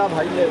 भाई ले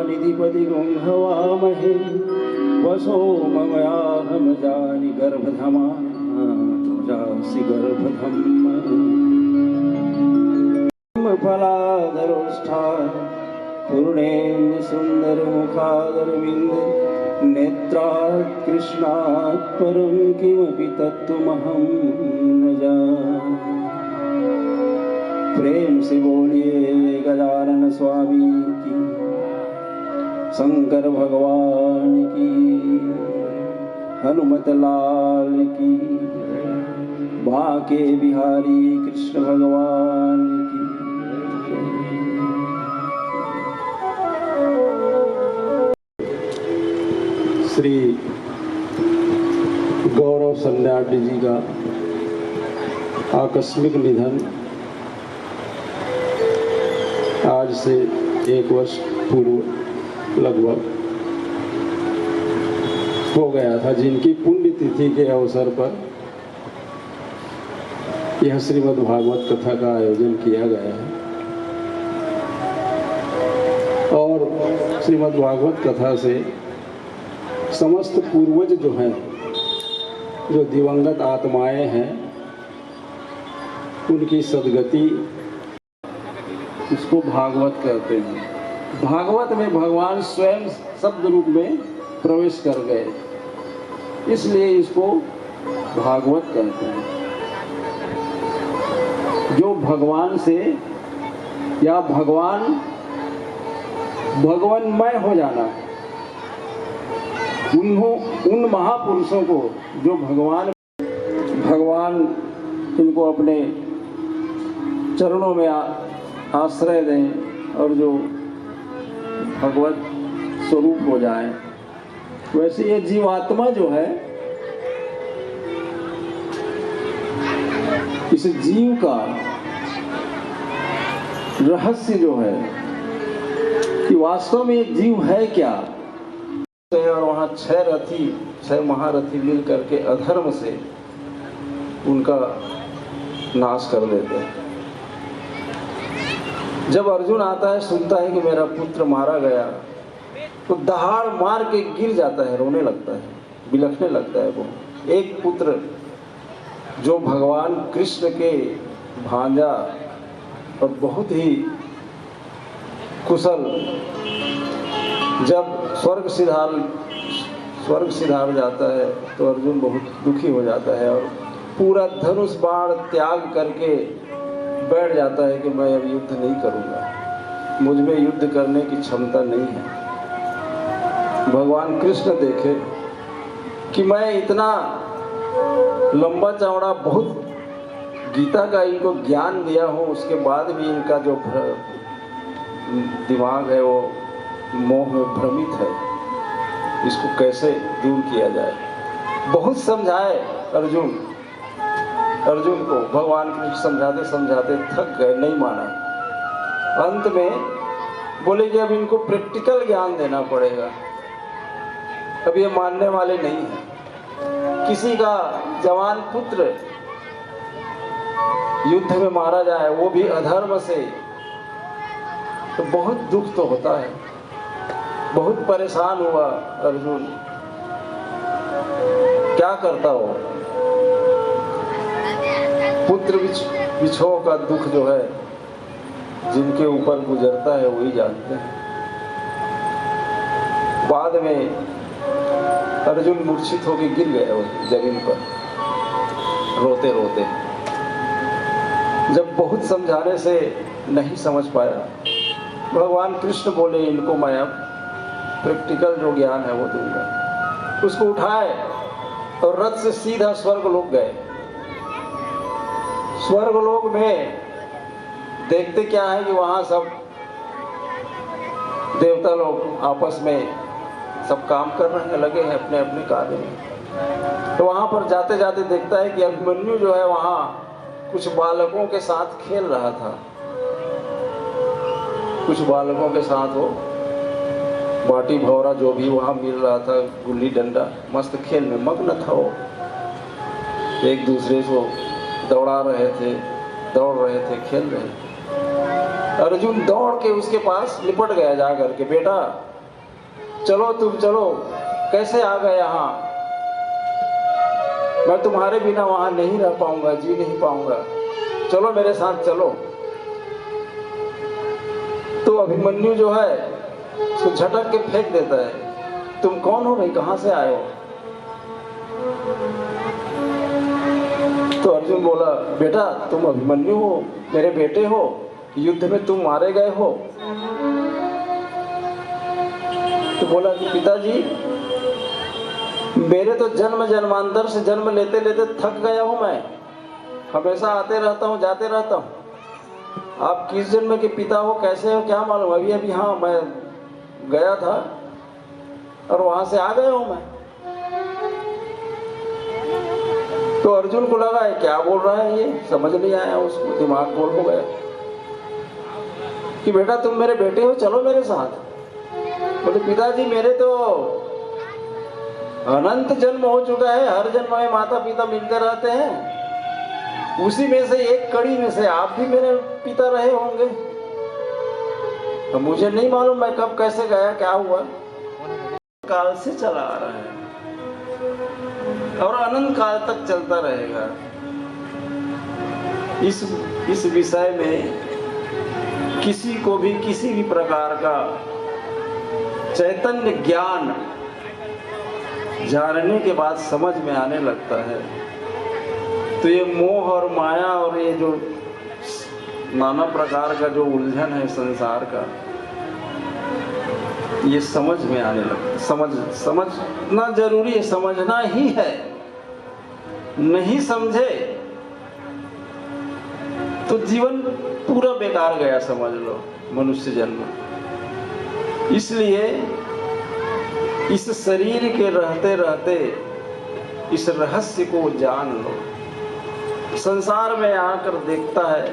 निधिपतिगुंहवामहे वसो ममयाहमजानि गर्भधमा तुजासि गर्भधम् फलादरोष्ठा पूर्णेन्द्र सुंदर मुखादरविंद नेत्रात् कृष्णात् परं किमपि तत्त्वमहं न जाने। प्रेम से बोलिए गजानन स्वामी की, शंकर भगवान की, हनुमत लाल की, बांके बिहारी कृष्ण भगवान की। श्री गौरव सन्यासी जी का आकस्मिक निधन आज से 1 वर्ष पूर्व लगभग हो गया था, जिनकी पुण्यतिथि के अवसर पर यह श्रीमद् भागवत कथा का आयोजन किया गया है। और श्रीमद् भागवत कथा से समस्त पूर्वज जो हैं, जो दिवंगत आत्माएं हैं, उनकी सद्गति, इसको भागवत कहते हैं। भागवत में भगवान स्वयं शब्द रूप में प्रवेश कर गए, इसलिए इसको भागवत कहते हैं। जो भगवान से या भगवानमय हो जाना, उन महापुरुषों को जो भगवान इनको अपने चरणों में आश्रय दें और जो भगवत स्वरूप हो जाए, वैसे ये जीवात्मा जो है, इस जीव का रहस्य जो है कि वास्तव में ये जीव है क्या, और वहाँ 6 महारथी मिल करके अधर्म से उनका नाश कर देते हैं। जब अर्जुन आता है, सुनता है कि मेरा पुत्र मारा गया, तो दहाड़ मार के गिर जाता है, रोने लगता है, बिलखने लगता है। वो एक पुत्र जो भगवान कृष्ण के भांजा और बहुत ही कुशल, जब स्वर्ग सिधार जाता है तो अर्जुन बहुत दुखी हो जाता है और पूरा धनुष बाण त्याग करके बैठ जाता है कि मैं अब युद्ध नहीं करूँगा। मुझ में युद्ध करने की क्षमता नहीं है। भगवान कृष्ण देखे कि मैं इतना लंबा चौड़ा बहुत गीता का इनको ज्ञान दिया हूँ, उसके बाद भी इनका जो दिमाग है वो मोह में भ्रमित है, इसको कैसे दूर किया जाए। बहुत समझाए अर्जुन को, भगवान कृष्ण समझाते समझाते थक गए, नहीं माना। अंत में बोले कि अब इनको प्रैक्टिकल ज्ञान देना पड़ेगा, अब ये मानने वाले नहीं है। किसी का जवान पुत्र युद्ध में मारा जाए, वो भी अधर्म से, तो बहुत दुख तो होता है। बहुत परेशान हुआ अर्जुन, क्या करता हो। पुत्र विछोह का दुख जो है जिनके ऊपर गुजरता है वही जानते हैं। बाद में अर्जुन मूर्छित होकर गिर गए जमीन पर रोते रोते। जब बहुत समझाने से नहीं समझ पाया, भगवान कृष्ण बोले इनको मैं अब प्रैक्टिकल जो ज्ञान है वो दूंगा। उसको उठाए और रथ से सीधा स्वर्गलोक गए। स्वर्गलोक में देखते क्या है कि वहां सब देवता लोग आपस में सब काम कर रहे हैं, लगे हैं अपने अपने कार्य में। तो वहां पर जाते जाते देखता है कि अभिमन्यु जो है वहां कुछ बालकों के साथ खेल रहा था। कुछ बालकों के साथ वो बाटी भौरा जो भी वहां मिल रहा था, गुल्ली डंडा, मस्त खेल में मग्न था। वो एक दूसरे को दौड़ा रहे थे, दौड़ रहे थे, खेल रहे थे। अर्जुन दौड़ के उसके पास लिपट गया जा करके, बेटा चलो तुम चलो, कैसे आ गए यहाँ, मैं तुम्हारे बिना वहां नहीं रह पाऊंगा, जी नहीं पाऊंगा, चलो मेरे साथ चलो। तो अभिमन्यु जो है उसको झटक के फेंक देता है, तुम कौन हो भाई, कहां से आए हो। तो अर्जुन बोला, बेटा तुम अभिमन्यु हो, मेरे बेटे हो, युद्ध में तुम मारे गए हो। तो बोला कि पिताजी मेरे तो जन्म जन्मांतर से जन्म लेते लेते थक गया हूं मैं, हमेशा आते रहता हूं जाते रहता हूं। आप किस जन्म के पिता हो, कैसे हो, क्या मालूम। अभी अभी हाँ मैं गया था और वहां से आ गया हूं मैं। तो अर्जुन को लगा है क्या बोल रहा है ये, समझ नहीं आया उसको, दिमाग गोल हो गया कि बेटा तुम मेरे बेटे हो, चलो मेरे साथ। बोले पिताजी मेरे तो अनंत जन्म हो चुका है, हर जन्म में माता पिता मिलते रहते हैं, उसी में से एक कड़ी में से आप भी मेरे पिता रहे होंगे। तो मुझे नहीं मालूम मैं कब कैसे गया, क्या हुआ, काल से चला आ रहा है और अनंत काल तक चलता रहेगा। इस विषय में किसी को भी किसी भी प्रकार का चैतन्य ज्ञान जानने के बाद समझ में आने लगता है, तो ये मोह और माया और ये जो नाना प्रकार का जो उलझन है संसार का, ये समझ में आने लगता है। समझना जरूरी है, समझना ही है। नहीं समझे तो जीवन पूरा बेकार गया, समझ लो, मनुष्य जन्म। इसलिए इस शरीर के रहते रहते इस रहस्य को जान लो। संसार में आकर देखता है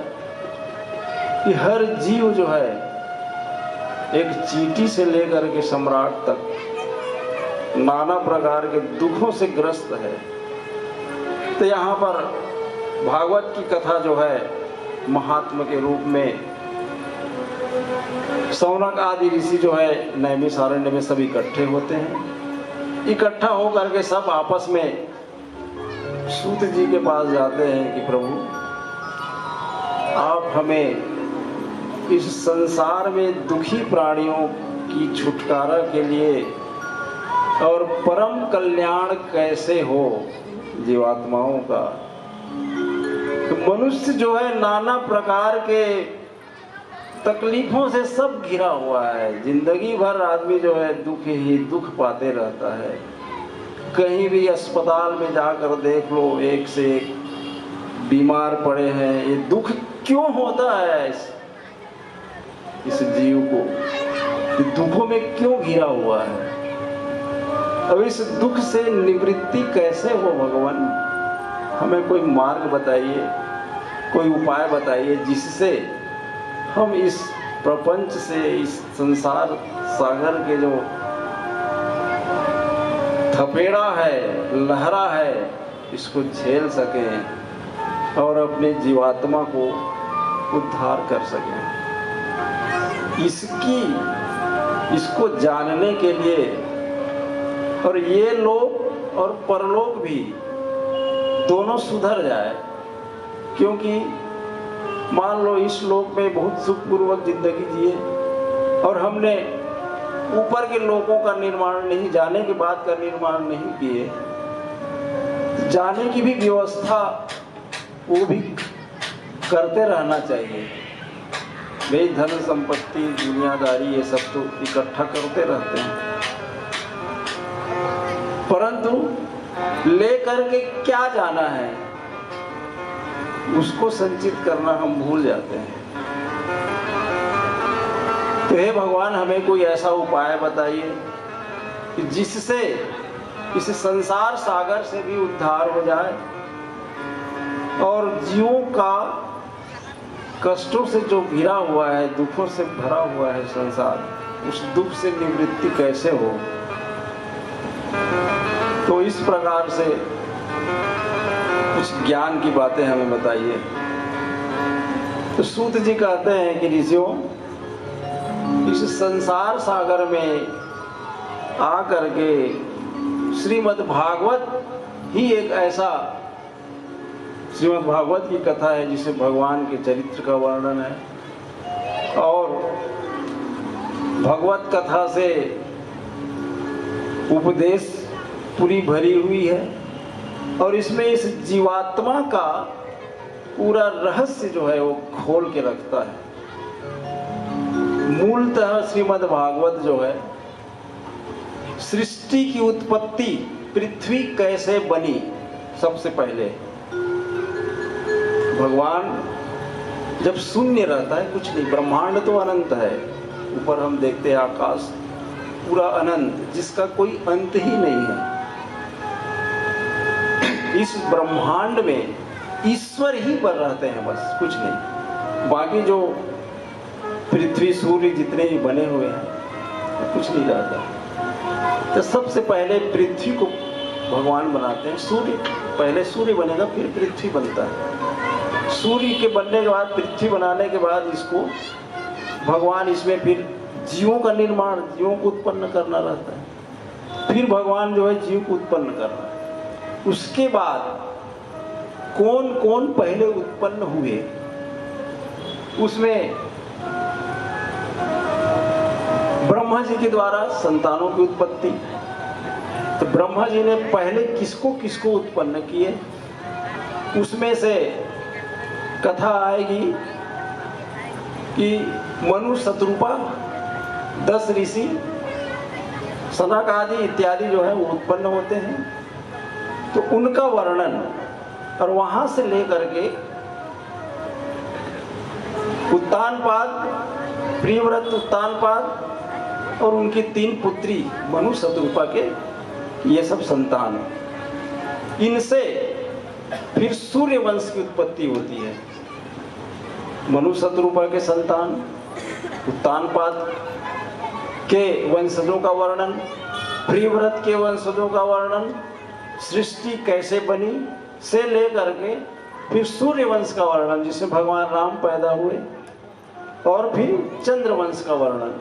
कि हर जीव जो है एक चींटी से लेकर के सम्राट तक नाना प्रकार के दुखों से ग्रस्त है। तो यहाँ पर भागवत की कथा जो है महात्मा के रूप में सौनक आदि ऋषि जो है नैमिषारण्य में सब इकट्ठे होते हैं। इकट्ठा होकर के सब आपस में सूत जी के पास जाते हैं कि प्रभु आप हमें इस संसार में दुखी प्राणियों की छुटकारा के लिए और परम कल्याण कैसे हो जीवात्माओं का। तो मनुष्य जो है नाना प्रकार के तकलीफों से सब घिरा हुआ है। जिंदगी भर आदमी जो है दुख ही दुख पाते रहता है। कहीं भी अस्पताल में जाकर देख लो, एक से एक बीमार पड़े हैं। ये दुख क्यों होता है इस जीव को? ये दुखों में क्यों घिरा हुआ है? अब इस दुख से निवृत्ति कैसे हो भगवान? हमें कोई मार्ग बताइए, कोई उपाय बताइए जिससे हम इस प्रपंच से, इस संसार सागर के जो थपेड़ा है, लहरा है, इसको झेल सकें और अपने जीवात्मा को उद्धार कर सकें। इसको जानने के लिए और ये लोक और परलोक भी दोनों सुधर जाए। क्योंकि मान लो इस लोक में बहुत सुखपूर्वक जिंदगी जिए और हमने ऊपर के लोकों का निर्माण नहीं, जाने के बाद का निर्माण नहीं किए, जाने की भी व्यवस्था वो भी करते रहना चाहिए। भाई धन संपत्ति दुनियादारी ये सब तो इकट्ठा करते रहते हैं, परंतु लेकर के क्या जाना है उसको संचित करना हम भूल जाते हैं। तो हे भगवान, हमें कोई ऐसा उपाय बताइए कि जिससे इस संसार सागर से भी उद्धार हो जाए और जीवों का कष्टों से जो घिरा हुआ है, दुखों से भरा हुआ है संसार, उस दुख से निवृत्ति कैसे हो। तो इस प्रकार से कुछ ज्ञान की बातें हमें बताइए। तो सूत जी कहते हैं कि ऋषियों, इस संसार सागर में आकर के श्रीमद् भागवत ही एक ऐसा, श्रीमद् भागवत की कथा है जिसे भगवान के चरित्र का वर्णन है और भगवत कथा से उपदेश पूरी भरी हुई है और इसमें इस जीवात्मा का पूरा रहस्य जो है वो खोल के रखता है। मूलतः श्रीमद् भागवत जो है सृष्टि की उत्पत्ति, पृथ्वी कैसे बनी, सबसे पहले भगवान जब शून्य रहता है, कुछ नहीं, ब्रह्मांड तो अनंत है, ऊपर हम देखते हैं आकाश पूरा अनंत जिसका कोई अंत ही नहीं है। इस ब्रह्मांड में ईश्वर ही पर रहते हैं, बस कुछ नहीं। बाकी जो पृथ्वी सूर्य जितने भी बने हुए हैं कुछ नहीं रहता। तो सबसे पहले पृथ्वी को भगवान बनाते हैं। सूर्य पहले सूर्य बनेगा, फिर पृथ्वी बनता है। सूर्य के बनने के बाद, पृथ्वी बनाने के बाद इसको भगवान, इसमें फिर जीवों का निर्माण, जीवों को उत्पन्न करना रहता है। फिर भगवान जो है जीव को उत्पन्न करना है। उसके बाद कौन कौन पहले उत्पन्न हुए, उसमें ब्रह्मा जी के द्वारा संतानों की उत्पत्ति। तो ब्रह्मा जी ने पहले किसको किसको उत्पन्न किए, उसमें से कथा आएगी कि मनु, शतरूपा, 10 ऋषि, सनक आदि इत्यादि जो है वो उत्पन्न होते हैं। तो उनका वर्णन और वहां से लेकर के उत्तानपाद, प्रियव्रत, उत्तानपाद और उनकी 3 पुत्री मनु, शतरूपा के, ये सब संतान। इनसे फिर सूर्य वंश की उत्पत्ति होती है। मनु, शतरूपा के संतान, उत्तानपाद के वंशजों का वर्णन, प्रियव्रत के वंशजों का वर्णन, सृष्टि कैसे बनी से लेकर के फिर सूर्य वंश का वर्णन जिसमें भगवान राम पैदा हुए, और फिर चंद्र वंश का वर्णन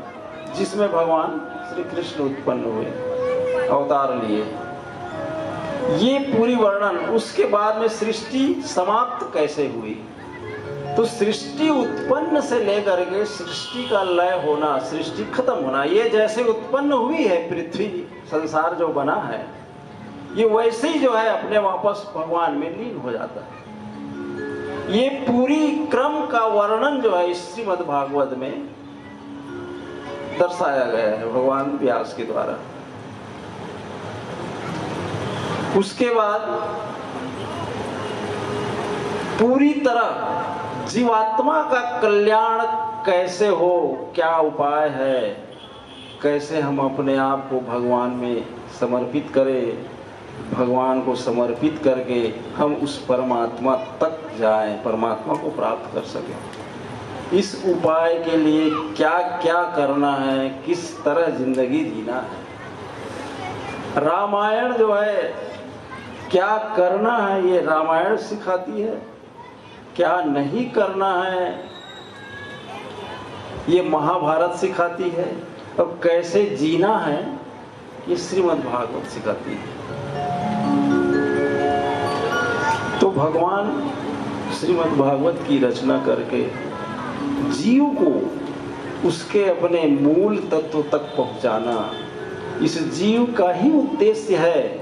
जिसमें भगवान श्री कृष्ण उत्पन्न हुए, अवतार लिए। ये पूरी वर्णन। उसके बाद में सृष्टि समाप्त कैसे हुई, तो सृष्टि उत्पन्न से लेकर के सृष्टि का लय होना, सृष्टि खत्म होना, ये जैसे उत्पन्न हुई है पृथ्वी, संसार जो बना है, ये वैसे ही जो है अपने वापस भगवान में लीन हो जाता है। ये पूरी क्रम का वर्णन जो है श्रीमद् भागवत में दर्शाया गया है भगवान व्यास के द्वारा। उसके बाद पूरी तरह जीवात्मा का कल्याण कैसे हो, क्या उपाय है, कैसे हम अपने आप को भगवान में समर्पित करें, भगवान को समर्पित करके हम उस परमात्मा तक जाएं, परमात्मा को प्राप्त कर सकें। इस उपाय के लिए क्या क्या करना है, किस तरह जिंदगी जीना है। रामायण जो है क्या करना है ये रामायण सिखाती है, क्या नहीं करना है ये महाभारत सिखाती है, और कैसे जीना है ये श्रीमद् भागवत सिखाती है। तो भगवान श्रीमद् भागवत की रचना करके जीव को उसके अपने मूल तत्व तक पहुंचाना, इस जीव का ही उद्देश्य है।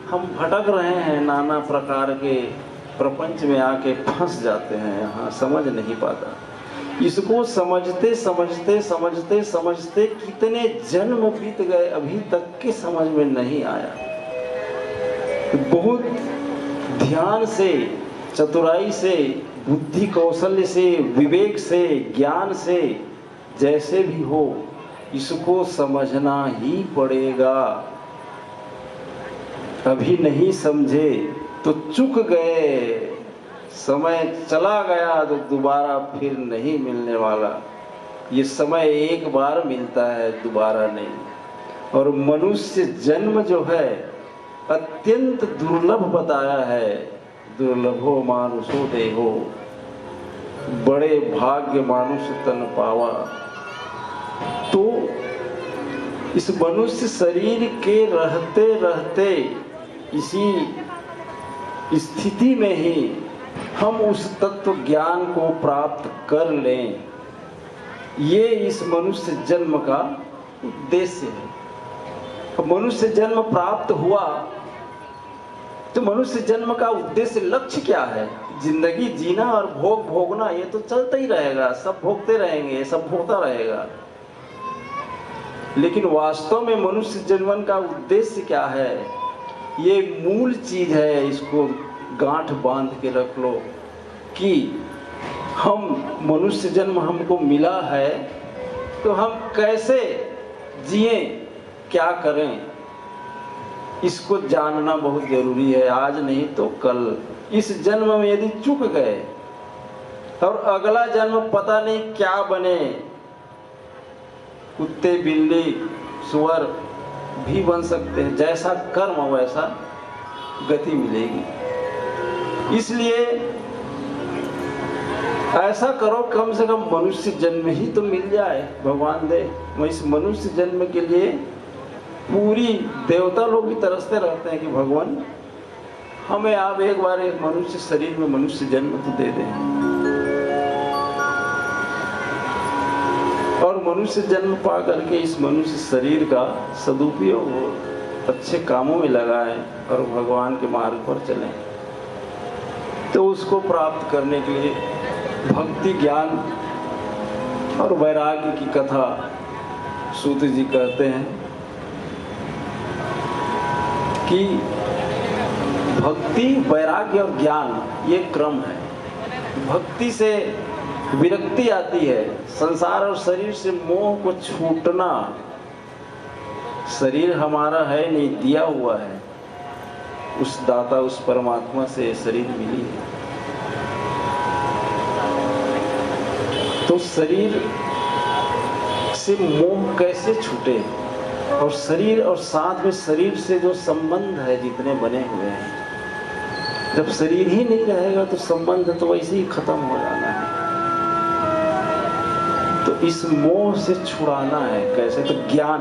हम भटक रहे हैं, नाना प्रकार के प्रपंच में आके फंस जाते हैं, यहाँ समझ नहीं पाता। इसको समझते समझते समझते समझते कितने जन्म बीत गए, अभी तक के समझ में नहीं आया। बहुत ध्यान से, चतुराई से, बुद्धि कौशल्य से, विवेक से, ज्ञान से, जैसे भी हो इसको समझना ही पड़ेगा। अभी नहीं समझे तो चूक गए, समय चला गया तो दोबारा फिर नहीं मिलने वाला। ये समय एक बार मिलता है, दोबारा नहीं। और मनुष्य जन्म जो है अत्यंत दुर्लभ बताया है। दुर्लभो मानुषो देहो, बड़े भाग्य मानुष तन पावा। तो इस मनुष्य शरीर के रहते रहते इसी स्थिति में ही हम उस तत्व ज्ञान को प्राप्त कर लें, ये इस मनुष्य जन्म का उद्देश्य है। मनुष्य जन्म प्राप्त हुआ तो मनुष्य जन्म का उद्देश्य, लक्ष्य क्या है? जिंदगी जीना और भोग भोगना, ये तो चलता ही रहेगा, सब भोगते रहेंगे, सब भोगता रहेगा। लेकिन वास्तव में मनुष्य जन्म का उद्देश्य क्या है? ये मूल चीज है, इसको गांठ बांध के रख लो कि हम मनुष्य जन्म हमको मिला है तो हम कैसे जिए, क्या करें, इसको जानना बहुत जरूरी है। आज नहीं तो कल, इस जन्म में यदि चूक गए और अगला जन्म पता नहीं क्या बने, कुत्ते बिल्ली सुअर भी बन सकते हैं। जैसा कर्म वैसा गति मिलेगी। इसलिए ऐसा करो, कम से कम मनुष्य जन्म ही तो मिल जाए, भगवान दे। मैं इस मनुष्य जन्म के लिए पूरी देवता लोग भी तरसते रहते हैं कि भगवान हमें आप एक बार एक मनुष्य शरीर में मनुष्य जन्म तो दे दें। और मनुष्य जन्म पा करके इस मनुष्य शरीर का सदुपयोग अच्छे कामों में लगाएं और भगवान के मार्ग पर चलें। तो उसको प्राप्त करने के लिए भक्ति, ज्ञान और वैराग्य की कथा सूत जी कहते हैं कि भक्ति, वैराग्य और ज्ञान ये क्रम है। भक्ति से विरक्ति आती है, संसार और शरीर से मोह को छूटना। शरीर हमारा है नहीं, दिया हुआ है, उस दाता, उस परमात्मा से शरीर मिली है। तो शरीर से मोह कैसे छूटे, और शरीर और साथ में शरीर से जो संबंध है जितने बने हुए हैं, जब शरीर ही नहीं रहेगा तो संबंध तो वैसे ही खत्म हो जाना है। तो इस मोह से छुड़ाना है कैसे? तो ज्ञान,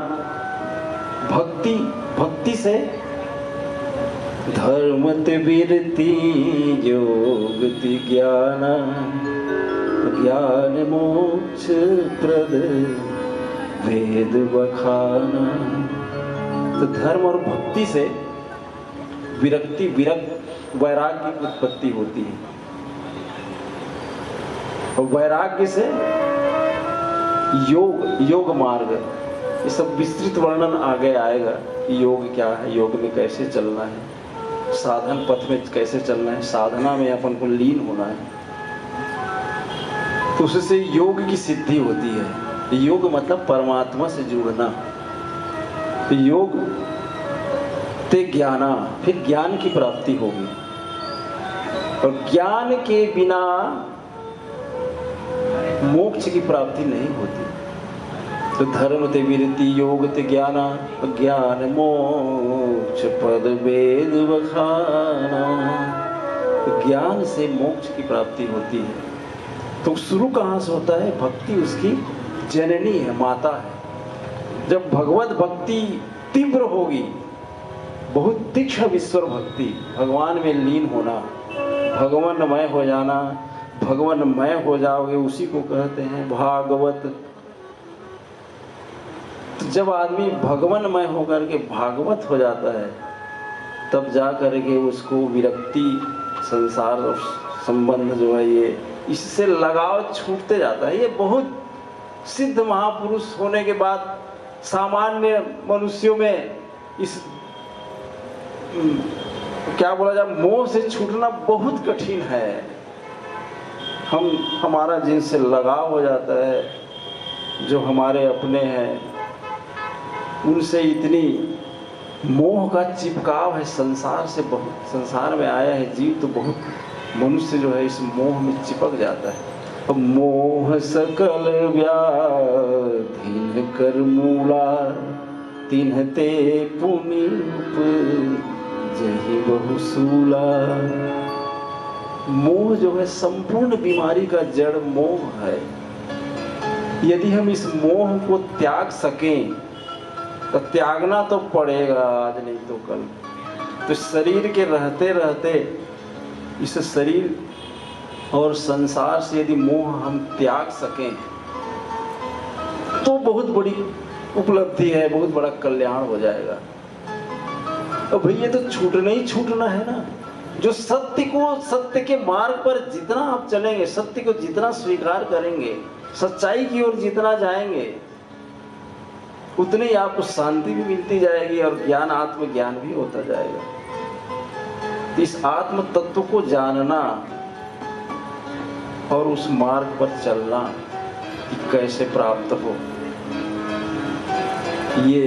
भक्ति, भक्ति से धर्मत विरति योगति ज्ञान, ज्ञान मोक्ष प्रद वेद बखाना। तो धर्म और भक्ति से विरक्ति, वैराग्य की उत्पत्ति होती है। और वैराग्य से योग मार्ग, ये सब विस्तृत वर्णन आगे आएगा कि योग क्या है, योग में कैसे चलना है, साधन पथ में कैसे चलना है, साधना में अपन को लीन होना है, तो उससे योग की सिद्धि होती है। योग मतलब परमात्मा से जुड़ना। योग ते ज्ञाना, फिर ज्ञान की प्राप्ति होगी, और ज्ञान के बिना मोक्ष की प्राप्ति नहीं होती। तो धर्म ते विरति, योग ते ज्ञाना, ज्ञान मोक्ष पद वेद बखाना। तो ज्ञान से मोक्ष की प्राप्ति होती है। तो शुरू कहाँ से होता है? भक्ति उसकी जननी है, माता है। जब भगवत भक्ति तीव्र होगी, बहुत तीक्ष्ण विश्वर भक्ति, भगवान में लीन होना, भगवानमय हो जाना, भगवानमय हो जाओगे, उसी को कहते हैं भागवत। तो जब आदमी भगवानमय होकर के भागवत हो जाता है, तब जा करके उसको विरक्ति, संसार और संबंध जो है ये, इससे लगाव छूटते जाता है। ये बहुत सिद्ध महापुरुष होने के बाद सामान्य मनुष्यों में इस क्या बोला जाए, मोह से छूटना बहुत कठिन है। हमारा जिनसे लगाव हो जाता है, जो हमारे अपने हैं, उनसे इतनी मोह का चिपकाव है संसार से। बहुत संसार में आया है जीव तो बहुत मनुष्य जो है इस मोह में चिपक जाता है। अब मोह सकल व्याधि कर मूला, तिन्हते पुनीप जही बहुसूला। मोह जो है संपूर्ण बीमारी का जड़ मोह है। यदि हम इस मोह को त्याग सकें, तो त्यागना तो पड़ेगा आज नहीं तो कल। तो शरीर के रहते रहते इस शरीर और संसार से यदि मोह हम त्याग सकें, तो बहुत बड़ी उपलब्धि है, बहुत बड़ा कल्याण हो जाएगा। तो भैया तो छूटना ही छूटना है ना। जो सत्य के मार्ग पर जितना आप चलेंगे, सत्य को जितना स्वीकार करेंगे, सच्चाई की ओर जितना जाएंगे, उतनी ही आपको शांति भी मिलती जाएगी और ज्ञान, आत्मज्ञान भी होता जाएगा। इस आत्म तत्व को जानना और उस मार्ग पर चलना कि कैसे प्राप्त हो, ये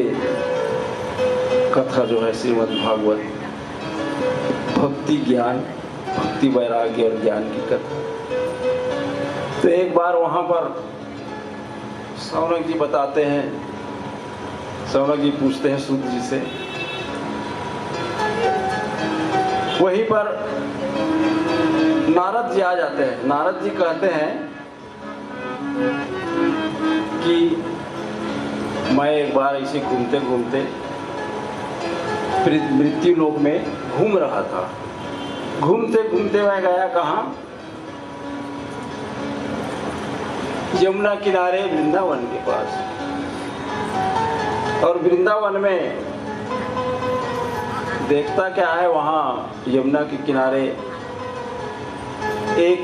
कथा जो है श्रीमद् भागवत, भक्ति ज्ञान, भक्ति वैराग्य और ज्ञान की कथा। तो एक बार वहां पर शौनक जी बताते हैं, शौनक जी पूछते हैं सूत जी से, वहीं पर नारद जी आ जाते हैं। नारद जी कहते हैं कि मैं एक बार इसे घूमते घूमते मृत्यु लोक में घूम रहा था। घूमते घूमते मैं गया कहाँ? यमुना किनारे वृंदावन के पास। और वृंदावन में देखता क्या है, वहां यमुना के किनारे एक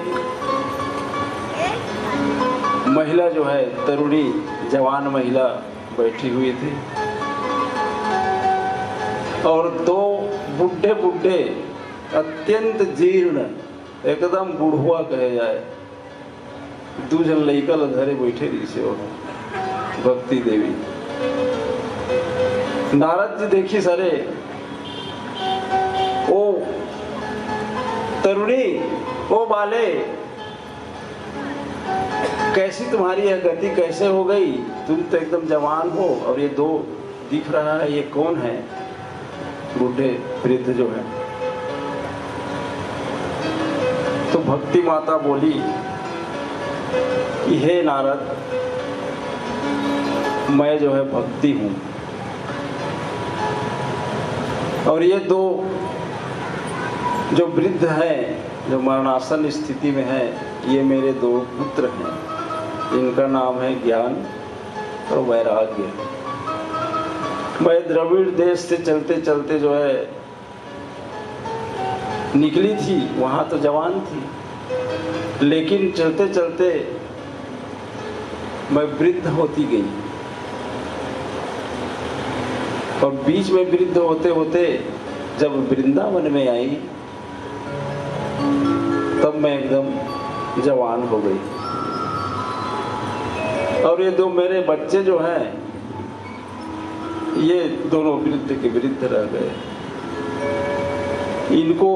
महिला जो है, तरुणी जवान महिला बैठी हुई थी, और दो बुढ़े बुढ़े अत्यंत जीर्ण, एकदम बुढ़वा कहे जाए, दू जन लइका लधरे बैठे रही से वो भक्ति देवी। नारद जी देखी सरे, ओ तरुणी, ओ बाले, कैसी तुम्हारी यह गति कैसे हो गई? तुम तो एकदम जवान हो और ये दो दिख रहा है, ये कौन है? बूढ़े वृद्ध जो है। तो भक्ति माता बोली कि हे नारद, मैं जो है भक्ति हूं, और ये दो जो वृद्ध हैं, जो मरणासन स्थिति में है, ये मेरे दो पुत्र हैं। इनका नाम है ज्ञान और वैराग्य। मैं द्रविड़ देश से चलते चलते जो है निकली थी, वहां तो जवान थी, लेकिन चलते चलते मैं वृद्ध होती गई और बीच में वृद्ध होते होते जब वृंदावन में आई तब मैं एकदम जवान हो गई। और ये दो मेरे बच्चे जो हैं ये दोनों वृद्ध के वृद्ध रह गए। इनको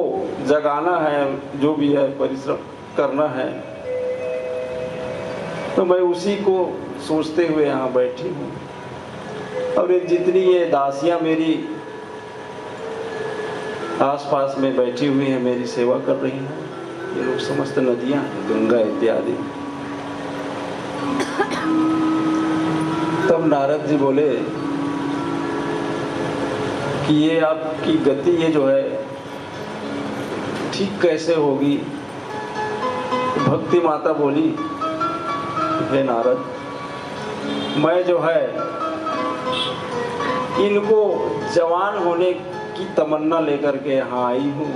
जगाना है, जो भी है परिश्रम करना है, तो मैं उसी को सोचते हुए यहाँ बैठी हूँ। और ये जितनी ये दासियाँ मेरी आसपास में बैठी हुई हैं, मेरी सेवा कर रही हैं, ये लोग समस्त नदियाँ हैं, गंगा इत्यादि। तब नारद जी बोले कि ये आपकी गति ये जो है ठीक कैसे होगी। भक्ति माता बोली, हे नारद, मैं जो है इनको जवान होने की तमन्ना लेकर के यहाँ आई हूँ,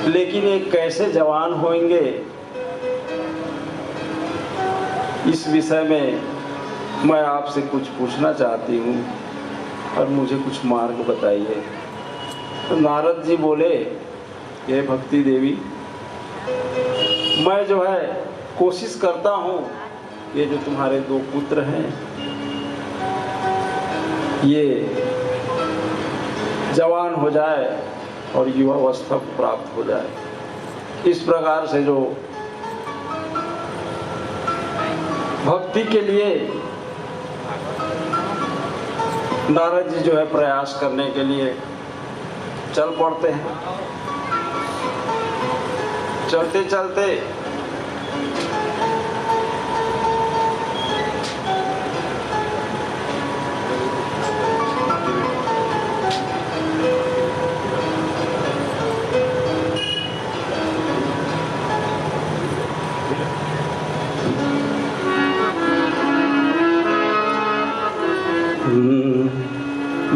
लेकिन ये कैसे जवान होंगे इस विषय में मैं आपसे कुछ पूछना चाहती हूँ और मुझे कुछ मार्ग बताइए। तो नारद जी बोले, ये भक्ति देवी, मैं जो है कोशिश करता हूँ ये जो तुम्हारे दो पुत्र हैं ये जवान हो जाए और युवावस्था प्राप्त हो जाए। इस प्रकार से जो भक्ति के लिए नारद जी जो है प्रयास करने के लिए चल पड़ते हैं। चलते चलते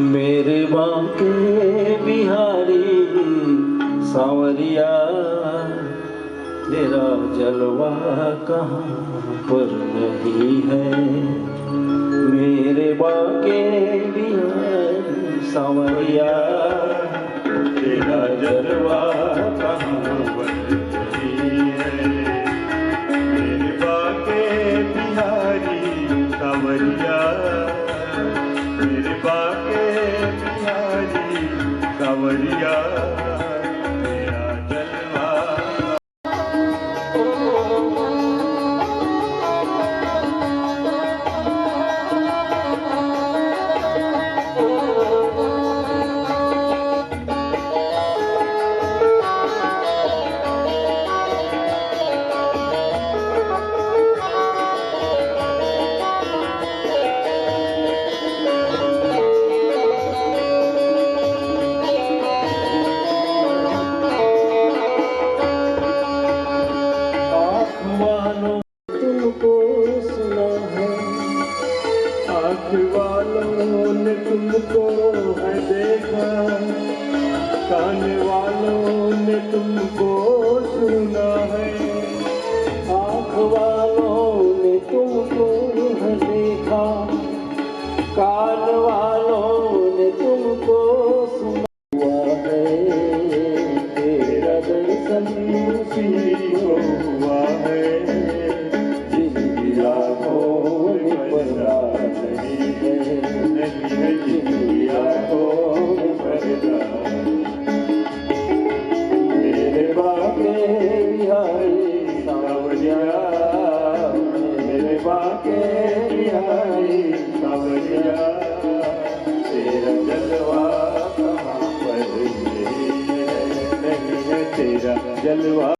मेरे बांके बिहारी सांवरिया, तेरा जलवा कहाँ पर नहीं है। मेरे बांके बिहारी सांवरिया, तेरा जलवा कहाँ पर नहीं है। मेरे बांके बिहारी सांवरिया, मेरे बांके बिहारी सांवरिया, तेरा जलवा। आँख वालों ने तुमको है देखा, कान वालों ने तुमको सुना है। आँख वालों ने तुमको है देखा, कान वालों ने तुमको सुना है। तेरा दर्शन उसी को हुआ है जिनकी आँखों में पर्दा नहीं है, जिनकी आँखों में पर्दा। मेरे बांके बिहारी सांवरिया, मेरे बांके बिहारी सांवरिया, तेरा जलवा कहाँ पर नहीं है, तेरा जलवा।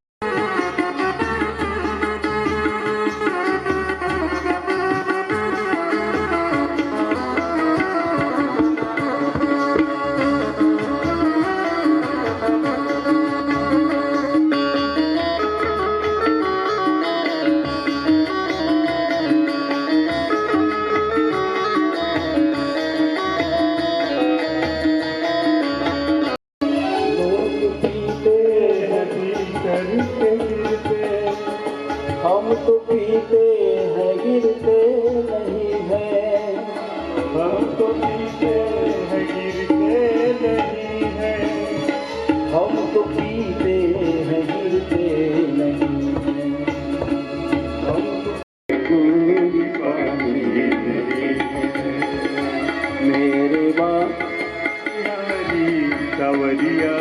तो पीते हैं गिरते नहीं है, हम तो पीते हैं गिरते नहीं हैं, हम तो दूरी पानी नहीं है। मेरे माँ बिहारी सावरिया,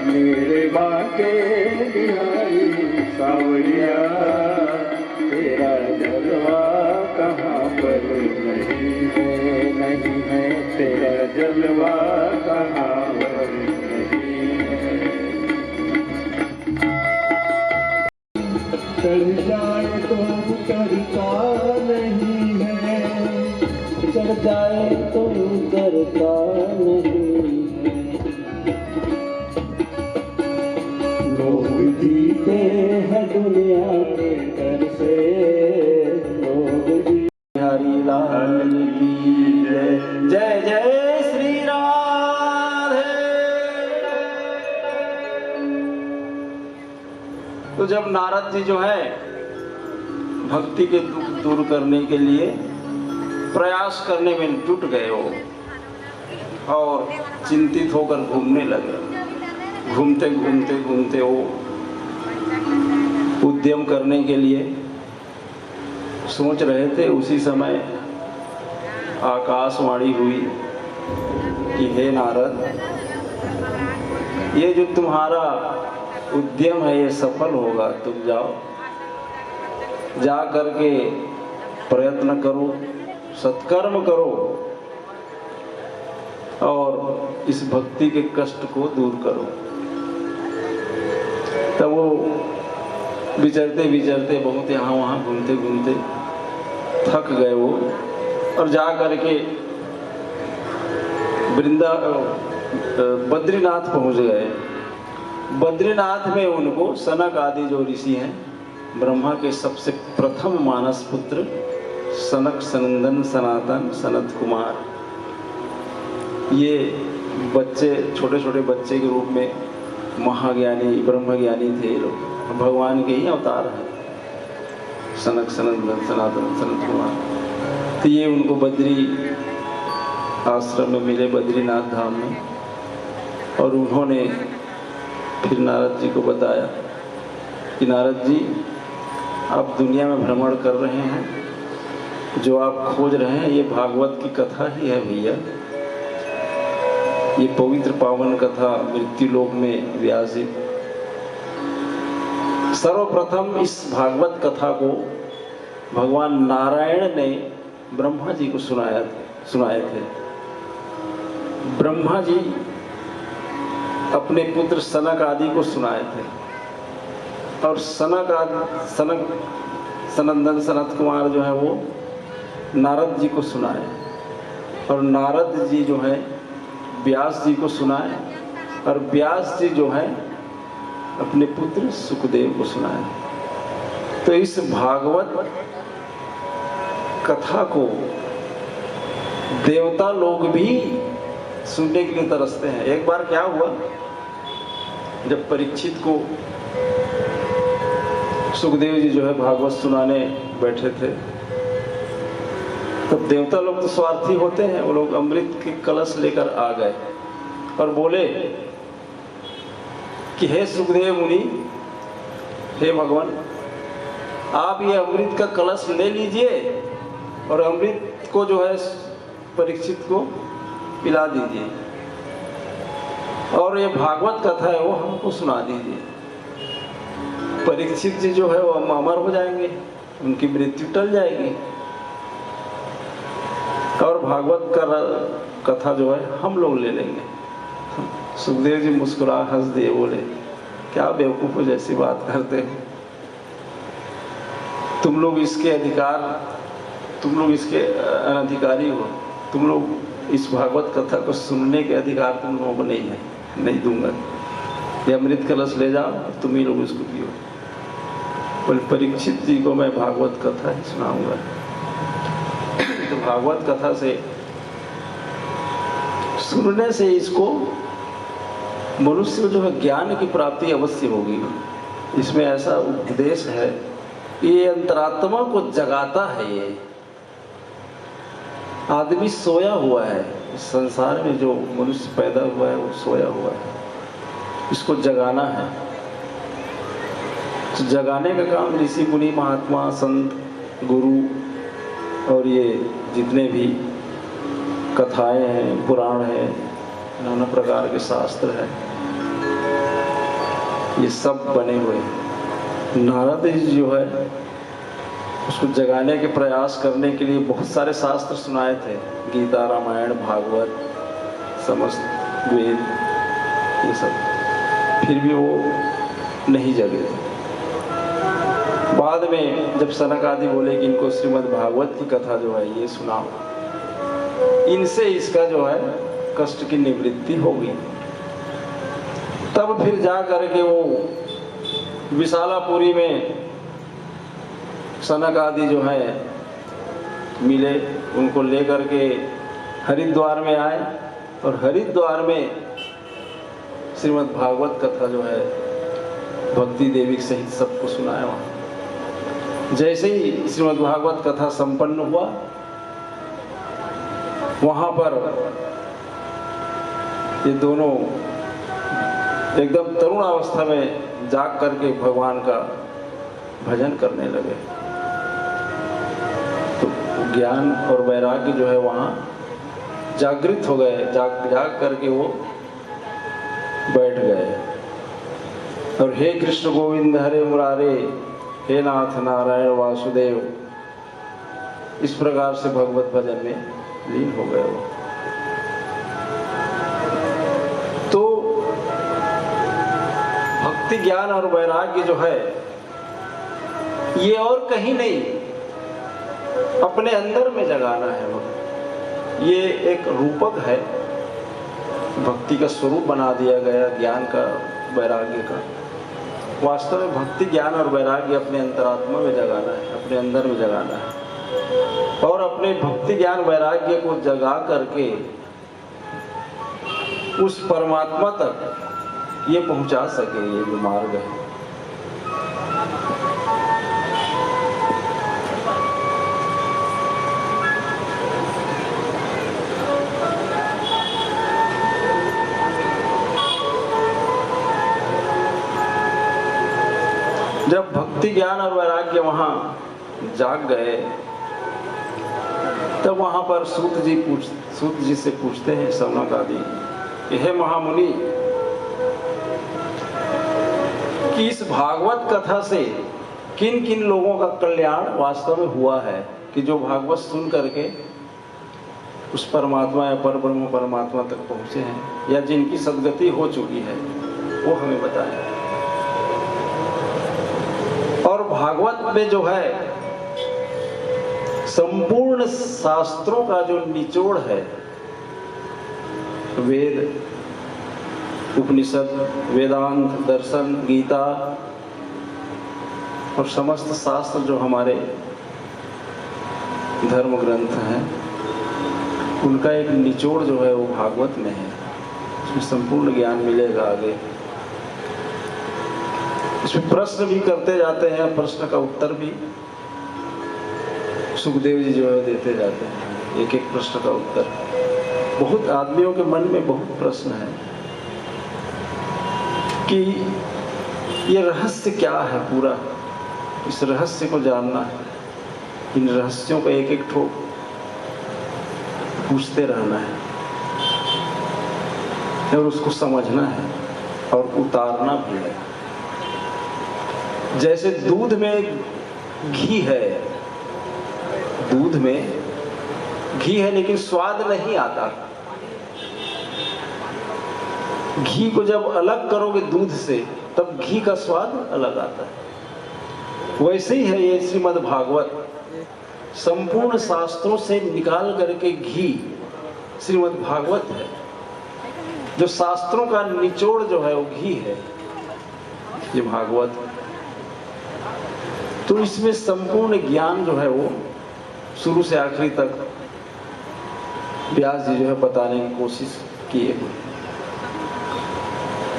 मेरे माँ के बिहारी सावरिया, तेरा जलवा कहाँ पर नहीं है, नहीं है, तेरा जलवा कहाँ पर नहीं है। चढ़ जाए तो उतरता नहीं है, चढ़ जाए तो उतरता नहीं है, लोग जीते है दुनिया के डर से, लोग जीते हरि लाल की जय। जय जय श्री राधे। तो जब नारद जी जो है भक्ति के दुख दूर करने के लिए प्रयास करने में जुट गए हो और चिंतित होकर घूमने लगे, घूमते घूमते घूमते वो उद्यम करने के लिए सोच रहे थे, उसी समय आकाशवाणी हुई कि हे नारद, ये जो तुम्हारा उद्यम है ये सफल होगा, तुम जाओ, जा करके प्रयत्न करो, सत्कर्म करो और इस भक्ति के कष्ट को दूर करो। तब वो विचरते विचरते बहुत यहाँ वहाँ घूमते घूमते थक गए वो, और जा करके बद्रीनाथ पहुँच गए। बद्रीनाथ में उनको सनक आदि जो ऋषि हैं, ब्रह्मा के सबसे प्रथम मानस पुत्र सनक, सनंदन, सनातन, सनत कुमार, ये बच्चे छोटे छोटे बच्चे के रूप में महाज्ञानी ब्रह्मज्ञानी थे लोग, भगवान के ही अवतार हैं, सनक, सनंदन, सनातन, सनत कुमार। तो ये उनको बद्री आश्रम में मिले, बद्रीनाथ धाम में, और उन्होंने फिर नारद जी को बताया कि नारद जी, आप दुनिया में भ्रमण कर रहे हैं, जो आप खोज रहे हैं ये भागवत की कथा ही है भैया, ये पवित्र पावन कथा मृत्यु लोक में व्यास जी सर्वप्रथम इस भागवत कथा को भगवान नारायण ने ब्रह्मा जी को सुनाए थे। ब्रह्मा जी अपने पुत्र सनक आदि को सुनाए थे, और सनक सनंदन सनत कुमार जो है वो नारद जी को सुनाए, और नारद जी जो है व्यास जी को सुनाए, और व्यास जी जो है अपने पुत्र सुखदेव को सुनाए। तो इस भागवत कथा को देवता लोग भी सुनने के लिए तरसते हैं। एक बार क्या हुआ, जब परीक्षित को सुखदेव जी जो है भागवत सुनाने बैठे थे, तब देवता लोग तो स्वार्थी होते हैं, वो लोग अमृत के कलश लेकर आ गए और बोले कि हे सुखदेव मुनि, हे भगवान, आप ये अमृत का कलश ले लीजिए और अमृत को जो है परीक्षित को पिला दीजिए, और ये भागवत कथा है वो हमको सुना दीजिए। परीक्षित जी जो है वो अमर हो जाएंगे, उनकी मृत्यु टल जाएगी, और भागवत का कथा जो है हम लोग ले लेंगे। सुखदेव जी मुस्कुरा हंस दिए, बोले क्या बेवकूफ़ों जैसी बात करते हो, तुम लोग इसके अनधिकारी हो, तुम लोग इस भागवत कथा को सुनने के अधिकार तुम लोगों को नहीं है, नहीं दूंगा, ये अमृत कलश ले जाओ तुम ही लोग इसको पियो। बोले परीक्षित जी को मैं भागवत कथा ही सुनाऊंगा। तो भागवत कथा से सुनने से इसको मनुष्य जो है ज्ञान की प्राप्ति अवश्य होगी। इसमें ऐसा उपदेश है, ये अंतरात्मा को जगाता है, ये आदमी सोया हुआ है। इस संसार में जो मनुष्य पैदा हुआ है वो सोया हुआ है, इसको जगाना है। तो जगाने का काम ऋषि मुनि महात्मा संत गुरु और ये जितने भी कथाएं हैं पुराण हैं नाना प्रकार के शास्त्र हैं ये सब बने हुए हैं। नारद जी जो है उसको जगाने के प्रयास करने के लिए बहुत सारे शास्त्र सुनाए थे, गीता रामायण भागवत समस्त वेद ये सब, फिर भी वो नहीं जगे। बाद में जब सनक आदि बोले कि इनको श्रीमद् भागवत की कथा जो है ये सुनाओ, इनसे इसका जो है कष्ट की निवृत्ति होगी। तब फिर जा करके वो विशालापुरी में सनक आदि जो है मिले, उनको लेकर के हरिद्वार में आए और हरिद्वार में श्रीमद् भागवत कथा जो है भक्ति देवी सहित सबको सुनाया। वहाँ जैसे ही श्रीमद् भागवत कथा संपन्न हुआ, वहाँ पर ये दोनों एकदम तरुण अवस्था में जाग करके भगवान का भजन करने लगे। तो ज्ञान और वैराग्य जो है वहाँ जागृत हो गए, जाग करके वो बैठ गए और हे कृष्ण गोविंद हरे मुरारे, हे नाथ नारायण वासुदेव, इस प्रकार से भगवत भजन में लीन हो गए वो। तो भक्ति ज्ञान और वैराग्य जो है ये और कहीं नहीं, अपने अंदर में जगाना है वो। ये एक रूपक है, भक्ति का स्वरूप बना दिया गया ज्ञान का वैराग्य का। वास्तव में भक्ति ज्ञान और वैराग्य अपने अंतरात्मा में जगाना है, अपने अंदर में जगाना है और अपने भक्ति ज्ञान वैराग्य को जगा करके उस परमात्मा तक ये पहुंचा सके। ये जो मार्ग है जब भक्ति ज्ञान और वैराग्य वहां जाग गए, तब वहां पर सूत जी से पूछते हैं सनक आदि कि हे महामुनि, कि इस भागवत कथा से किन किन लोगों का कल्याण वास्तव में हुआ है, कि जो भागवत सुन करके उस परमात्मा या परब्रह्म परमात्मा तक पहुंचे हैं या जिनकी सद्गति हो चुकी है, वो हमें बताएं। और भागवत में जो है संपूर्ण शास्त्रों का जो निचोड़ है, वेद उपनिषद वेदांत दर्शन गीता और समस्त शास्त्र जो हमारे धर्म ग्रंथ हैं, उनका एक निचोड़ जो है वो भागवत में है। इसमें संपूर्ण ज्ञान मिलेगा आगे। इसमें प्रश्न भी करते जाते हैं, प्रश्न का उत्तर भी सुखदेव जी जो है देते जाते हैं, एक एक प्रश्न का उत्तर। बहुत आदमियों के मन में बहुत प्रश्न है कि ये रहस्य क्या है पूरा, इस रहस्य को जानना है। इन रहस्यों को एक एक ठो पूछते रहना है और उसको समझना है और उतारना भी है। जैसे दूध में घी है, दूध में घी है लेकिन स्वाद नहीं आता। घी को जब अलग करोगे दूध से तब घी का स्वाद अलग आता है। वैसे ही है ये श्रीमद् भागवत, संपूर्ण शास्त्रों से निकाल करके घी श्रीमद् भागवत है। जो शास्त्रों का निचोड़ जो है वो घी है, ये भागवत। तो इसमें संपूर्ण ज्ञान जो है वो शुरू से आखिरी तक व्यास जी जो है बताने की कोशिश किए हुए।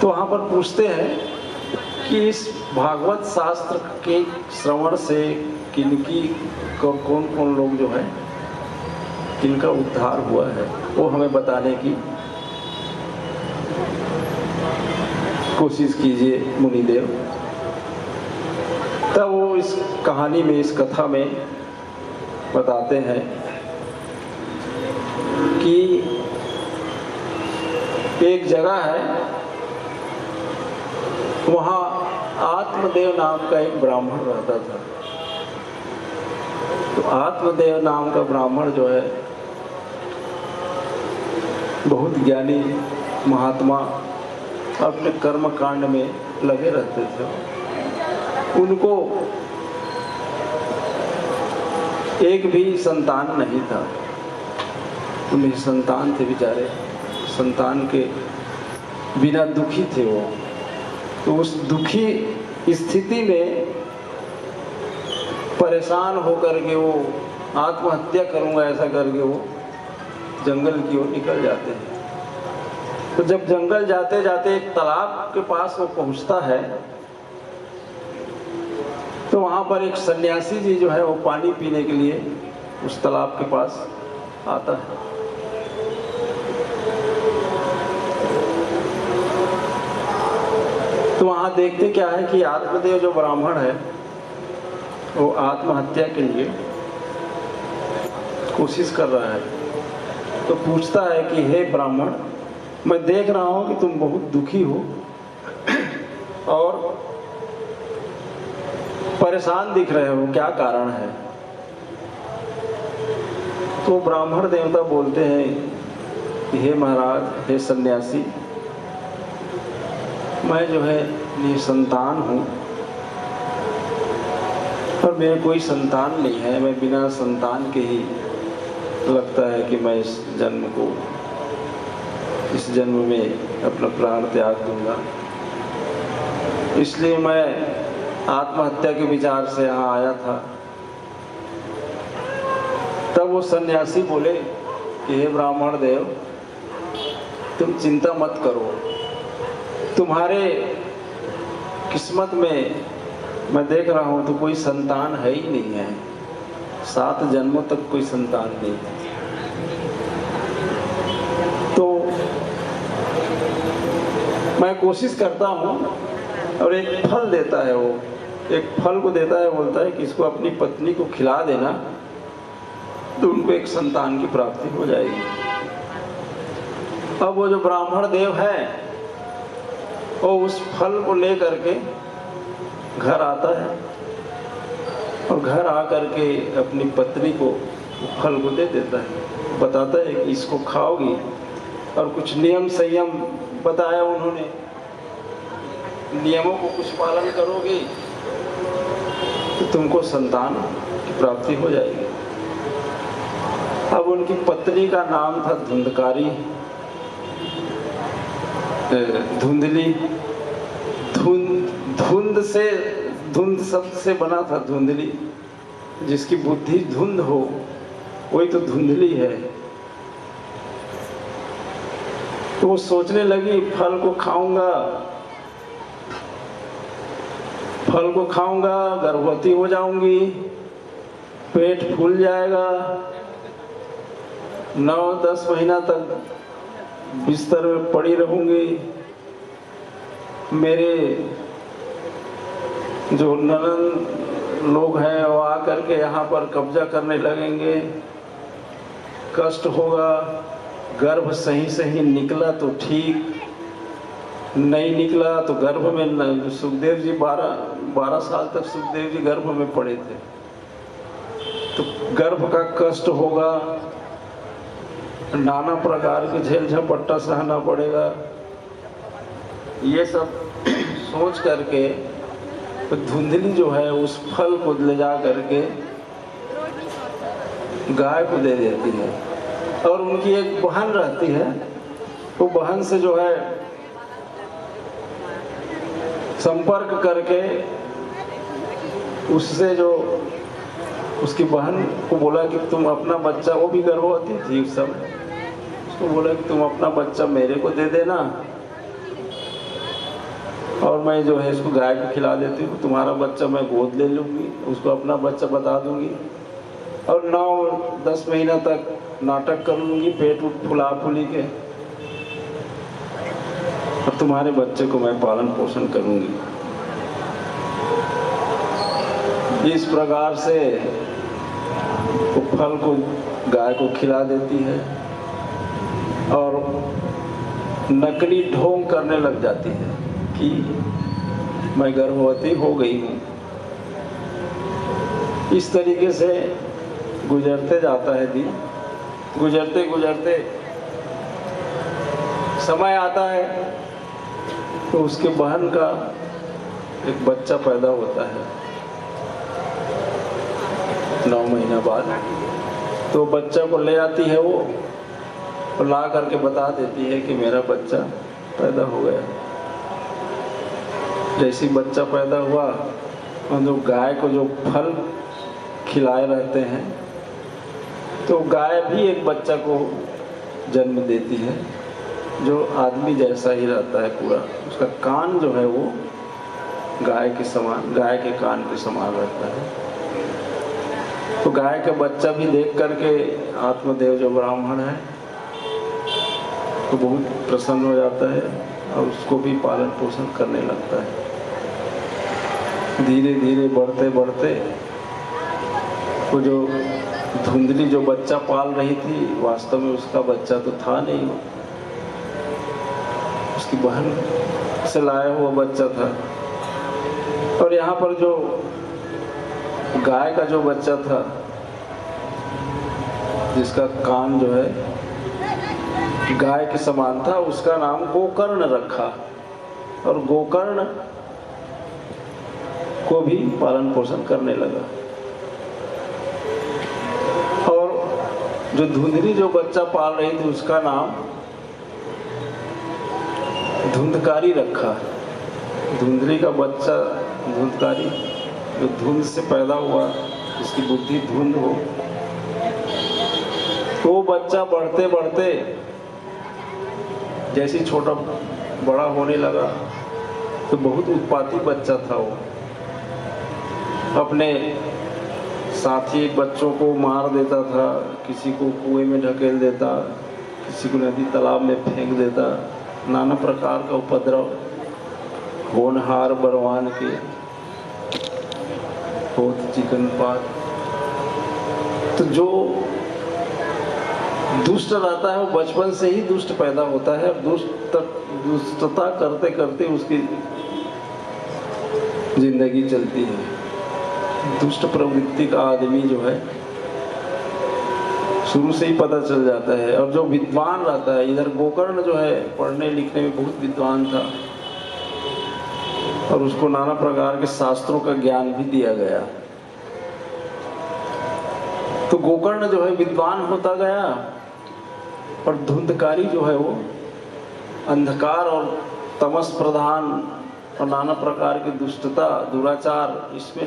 तो वहां पर पूछते हैं कि इस भागवत शास्त्र के श्रवण से किनकी कौन कौन लोग जो है किनका उद्धार हुआ है वो हमें बताने की कोशिश कीजिए मुनिदेव। तब वो इस कहानी में, इस कथा में बताते हैं कि एक जगह है, वहाँ आत्मदेव नाम का एक ब्राह्मण रहता था। तो आत्मदेव नाम का ब्राह्मण जो है बहुत ज्ञानी महात्मा, अपने कर्म कांड में लगे रहते थे। उनको एक भी संतान नहीं था, उन्हें संतान थे बेचारे, संतान के बिना दुखी थे वो। तो उस दुखी स्थिति में परेशान होकर के वो आत्महत्या करूंगा ऐसा करके वो जंगल की ओर निकल जाते हैं। तो जब जंगल जाते जाते एक तालाब के पास वो पहुंचता है, तो वहां पर एक सन्यासी जी जो है वो पानी पीने के लिए उस तालाब के पास आता है। तो वहां देखते क्या है कि आत्मदेव जो ब्राह्मण है वो आत्महत्या के लिए कोशिश कर रहा है। तो पूछता है कि हे ब्राह्मण, मैं देख रहा हूं कि तुम बहुत दुखी हो और परेशान दिख रहे हो, क्या कारण है? तो ब्राह्मण देवता बोलते हैं कि हे महाराज, हे सन्यासी, मैं जो है निसंतान हूँ और मेरे कोई संतान नहीं है। मैं बिना संतान के ही लगता है कि मैं इस जन्म में अपना प्राण त्याग दूंगा। इसलिए मैं आत्महत्या के विचार से यहाँ आया था। तब वो सन्यासी बोले कि हे ब्राह्मण देव, तुम चिंता मत करो, तुम्हारे किस्मत में मैं देख रहा हूं तो कोई संतान है ही नहीं है, 7 जन्मों तक कोई संतान नहीं है। तो मैं कोशिश करता हूं और एक फल देता है, वो एक फल को देता है, बोलता है कि इसको अपनी पत्नी को खिला देना तो उनको एक संतान की प्राप्ति हो जाएगी। अब वो जो ब्राह्मण देव है वो उस फल को लेकर के घर आता है और घर आकर के अपनी पत्नी को फल को दे देता है। बताता है कि इसको खाओगी और कुछ नियम संयम बताया उन्होंने, नियमों को कुछ पालन करोगे तो तुमको संतान की प्राप्ति हो जाएगी। अब उनकी पत्नी का नाम था धुंधकारी, धुंधली, धुंध शब्द से बना था धुंधली। जिसकी बुद्धि धुंध हो वही तो धुंधली है। तो वो सोचने लगी फल को खाऊंगा, गर्भवती हो जाऊंगी, पेट फूल जाएगा, 9-10 महीना तक बिस्तर में पड़ी रहूंगी, मेरे जो ननद लोग हैं वो आकर के यहाँ पर कब्जा करने लगेंगे, कष्ट होगा, गर्भ सही निकला तो ठीक, नहीं निकला तो गर्भ में सुखदेव जी 12 साल तक सुखदेव जी गर्भ में पड़े थे, तो गर्भ का कष्ट होगा, नाना प्रकार के झेल झपट्टा सहना पड़ेगा। ये सब सोच करके तो धुंधली जो है उस फल को ले जा करके गाय को दे देती है। और उनकी एक बहन रहती है, वो बहन से जो है संपर्क करके उससे जो उसकी बहन को बोला कि तुम अपना बच्चा, वो भी गर्भवती थी उस समय, उसको बोला कि तुम अपना बच्चा मेरे को दे देना और मैं जो है इसको गाय को खिला देती हूँ, तुम्हारा बच्चा मैं गोद ले लूँगी, उसको अपना बच्चा बता दूँगी। और 9-10 महीना तक नाटक कर लूँगी पेट फुला फुली के, और तुम्हारे बच्चे को मैं पालन पोषण करूँगी। इस प्रकार से वो फल को गाय को खिला देती है और नकली ढोंग करने लग जाती है कि मैं गर्भवती हो गई हूँ। इस तरीके से गुजरते जाता है दिन। गुजरते गुजरते समय आता है तो उसके बहन का एक बच्चा पैदा होता है 9 महीना बाद। तो बच्चा को ले आती है वो और ला करके बता देती है कि मेरा बच्चा पैदा हो गया। जैसे बच्चा पैदा हुआ और जो गाय को जो फल खिलाए रहते हैं तो गाय भी एक बच्चा को जन्म देती है जो आदमी जैसा ही रहता है पूरा। उसका कान जो है वो गाय के समान, गाय के कान के समान रहता है। तो गाय का बच्चा भी देख करके आत्मदेव जो ब्राह्मण है तो बहुत प्रसन्न हो जाता है और उसको भी पालन पोषण करने लगता है। धीरे धीरे बढ़ते बढ़ते वो जो धुंधली जो बच्चा पाल रही थी वास्तव में उसका बच्चा तो था नहीं, उसकी बहन से लाया हुआ बच्चा था। और यहाँ पर जो गाय का जो बच्चा था जिसका कान जो है गाय के समान था उसका नाम गोकर्ण रखा और गोकर्ण को भी पालन पोषण करने लगा। और जो धुंधली जो बच्चा पाल रही थी उसका नाम धुंधकारी रखा। धुंधली का बच्चा धुंधकारी जो धुंध से पैदा हुआ जिसकी बुद्धि धुंध हो, तो वो बच्चा बढ़ते बढ़ते जैसे छोटा बड़ा होने लगा तो बहुत उत्पाती बच्चा था वो। अपने साथी बच्चों को मार देता था, किसी को कुएं में ढकेल देता, किसी को नदी तालाब में फेंक देता। नाना प्रकार का उपद्रव होनहार बरवान के बहुत चिकनपात। तो जो दुष्ट रहता है वो बचपन से ही दुष्ट पैदा होता है। दुष्टता करते करते उसकी जिंदगी चलती है। दुष्ट प्रवृत्ति का आदमी जो है शुरू से ही पता चल जाता है। और जो विद्वान रहता है, इधर गोकर्ण जो है पढ़ने लिखने में बहुत विद्वान था और उसको नाना प्रकार के शास्त्रों का ज्ञान भी दिया गया। तो गोकर्ण जो है विद्वान होता गया और धुंधकारी जो है वो अंधकार और तमस प्रधान और नाना प्रकार की दुष्टता दुराचार इसमें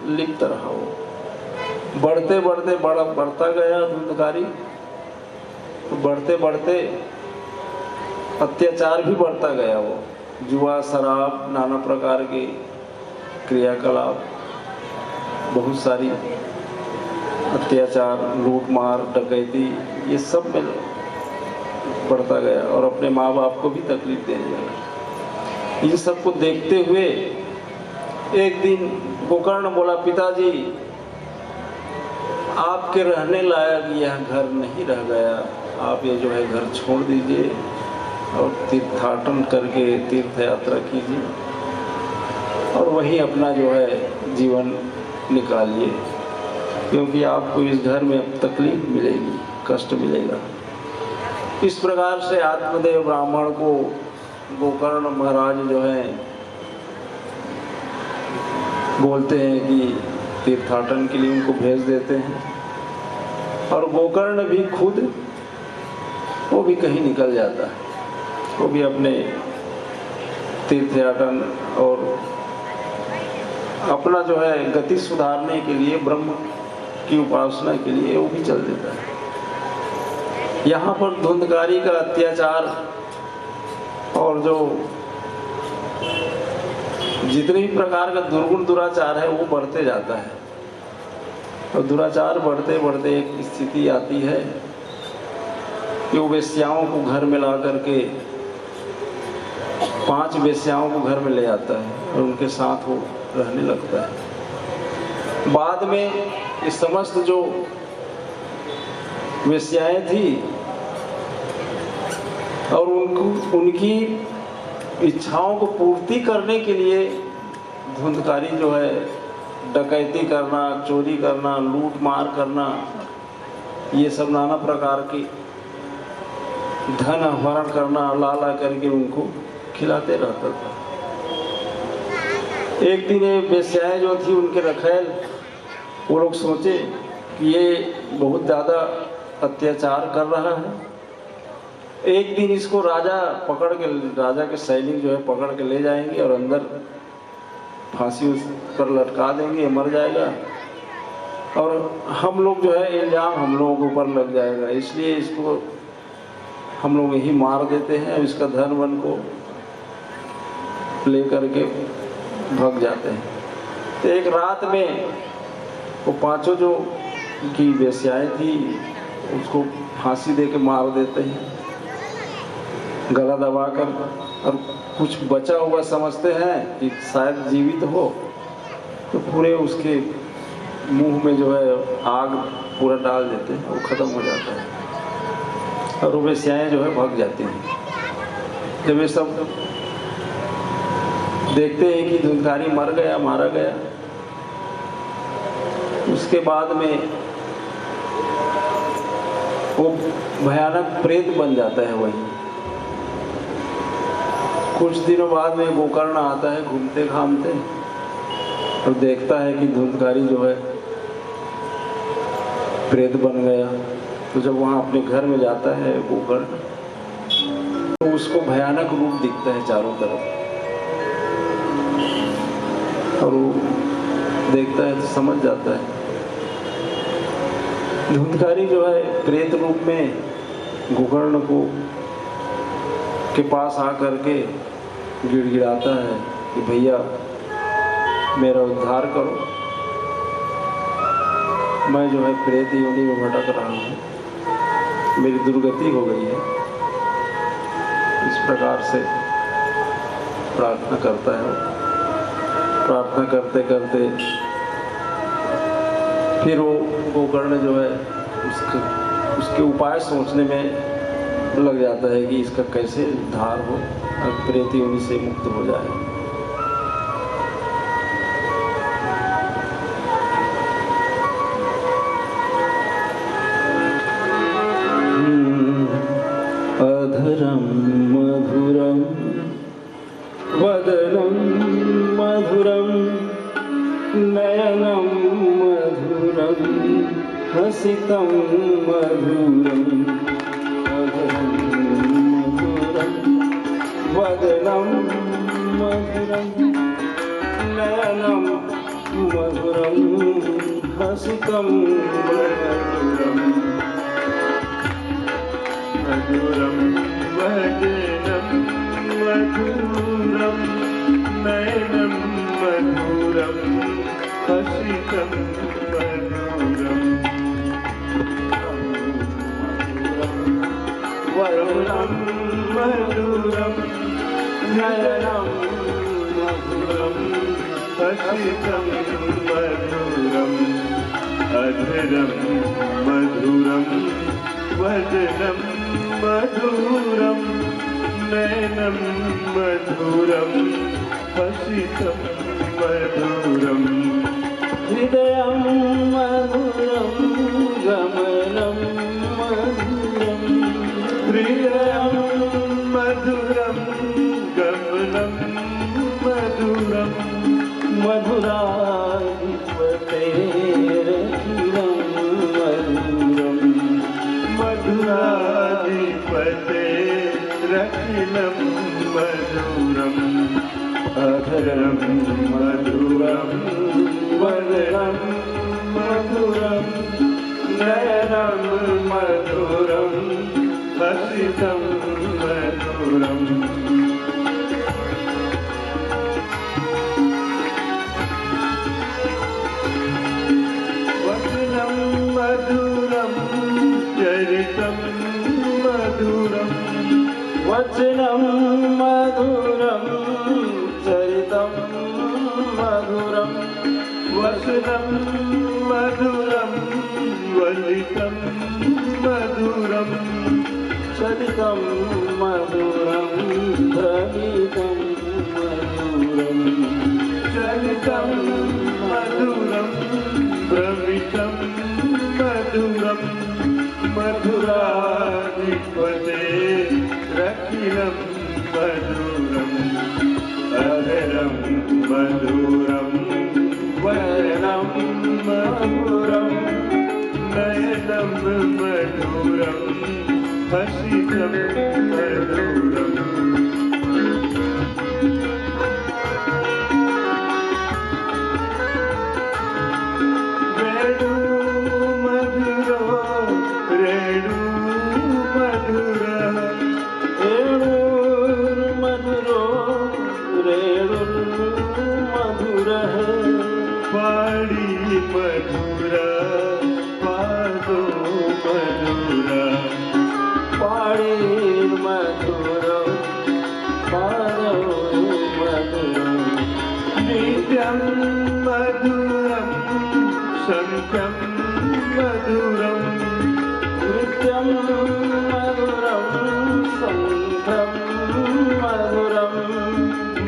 लिप्त रहा। वो बढ़ते बढ़ते बढ़ता गया धुंधकारी। तो बढ़ते बढ़ते अत्याचार भी बढ़ता गया। वो जुआ शराब नाना प्रकार के क्रियाकलाप, बहुत सारी अत्याचार लूट मार डकैती ये सब में बढ़ता गया और अपने माँ बाप को भी तकलीफ देने लगा। इन सब को देखते हुए एक दिन गोकर्ण बोला, पिताजी आपके रहने लायक यह घर नहीं रह गया, आप ये जो है घर छोड़ दीजिए और तीर्थाटन करके तीर्थ यात्रा कीजिए और वहीं अपना जो है जीवन निकालिए, क्योंकि आपको इस घर में अब तकलीफ मिलेगी, कष्ट मिलेगा। इस प्रकार से आत्मदेव ब्राह्मण को गोकर्ण महाराज जो है बोलते हैं कि तीर्थाटन के लिए उनको भेज देते हैं और गोकर्ण भी खुद वो भी कहीं निकल जाता है। वो भी अपने तीर्थयाटन और अपना जो है गति सुधारने के लिए ब्रह्म की उपासना के लिए वो भी चल देता है। यहाँ पर धुंधकारी का अत्याचार और जो जितने भी प्रकार का दुर्गुण दुराचार है वो बढ़ते जाता है। और दुराचार बढ़ते बढ़ते एक स्थिति आती है कि वो वेश्याओं को घर में ला करके 5 वेश्याओं को घर में ले आता है और उनके साथ वो रहने लगता है। बाद में ये समस्त जो वेश्याएं थी और उनकी इच्छाओं को पूर्ति करने के लिए धुंधकारी जो है डकैती करना, चोरी करना, लूट मार करना, ये सब नाना प्रकार की धन अपहरण करना, ला करके उनको खिलाते रहता था। एक दिन ये वेश्याएं जो थी उनके रखैल, वो लोग सोचे कि ये बहुत ज़्यादा अत्याचार कर रहा है। एक दिन इसको राजा के सैनिक जो है पकड़ के ले जाएंगे और अंदर फांसी उस पर लटका देंगे, मर जाएगा और हम लोग जो है इल्जाम हम लोगों के ऊपर लग जाएगा, इसलिए इसको हम लोग यही मार देते हैं और इसका धन वन को ले करके भाग जाते हैं। तो एक रात में वो 5 जो की वेश्याएं थी उसको फांसी दे के मार देते हैं, गला दबाकर, और कुछ बचा हुआ समझते हैं कि शायद जीवित हो, तो पूरे उसके मुंह में जो है आग पूरा डाल देते हैं, वो ख़त्म हो जाता है और वो वेश्याएं जो है भाग जाती हैं। जब ये सब देखते हैं कि धुंधकारी मर गया, मारा गया, उसके बाद में वो भयानक प्रेत बन जाता है वही। कुछ दिनों बाद में गोकर्ण आता है घूमते घामते और देखता है कि धुंधकारी जो है प्रेत बन गया। तो जब वहाँ अपने घर में जाता है गोकर्ण, तो उसको भयानक रूप दिखता है चारों तरफ, और वो देखता है तो समझ जाता है। धुंधकारी जो है प्रेत रूप में गोकर्ण को के पास आकर के गिड़गिड़ाता है कि भैया मेरा उद्धार करो, मैं जो है प्रेत योनि में भटक रहा हूँ, मेरी दुर्गति हो गई है। इस प्रकार से प्रार्थना करता है। प्रार्थना करते करते फिर वो गोकर्ण जो है उसके उपाय सोचने में लग जाता है कि इसका कैसे उद्धार हो और प्रेत योनि से मुक्त हो जाए। अधरम मधुरम वदनम मधुरम नयनम मधुरम हसितम मधुरम वदनम मधुरम नयनम मधुरम हसितम मधुरम मधुरम वदनम मधुरम नयनम मधुरम हसितम मधुरम वदनम मधुरम नयनम मधुरम हसितम मधुरम अधरम मधुरम वदनम मधुरम नयनम मधुरम हसितम मधुरम हृदयम मधुरम गमनम मधुरम हृदयम मधुरम गमनम मधुरम मधुराधिपतेरखिलं मधुरम मधुराधिपतेरखिलं मधुरम अधरम मधुरम वदनम मधुरम नयनम मधुरम हसितम मधुरम वदनम वचनं मधुरं चरितं मधुरं वचनं मधुरं वलितं मधुरं चरितं मधुरं द्रवितं मधुरं चरितं मधुरं भ्रमितं मधुरं मधुराधिपते रखिलं मधुरम् अधरं मधुरं वदनं मधुरं नयनं मधुरं हसितं मधुरम् मधुरं शङ्खं मधुरं नृत्यं मधुरं शङ्खं मधुरं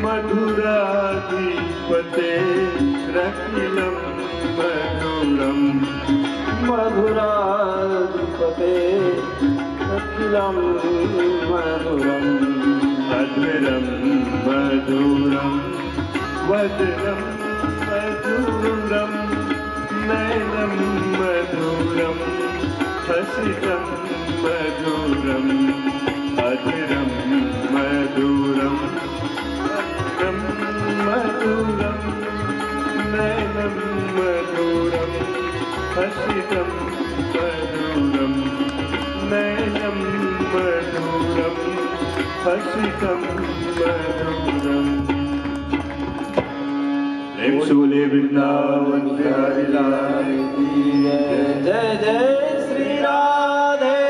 मधुराधिपते रखिलं मधुरं मधुराधिपते रखिलं मधुरं अधरं मधुरं वदनं मधुरं नयनं मधुरं हसितं मधुरं अधरं मधुरं वदनं मधुरं नयनं मधुरं हसितं मधुरं नयनं मधुरं हसितं मधुरम् प्रेम से बोले वृंदावन बिहारी लाल की जय। जय जय श्री राधे।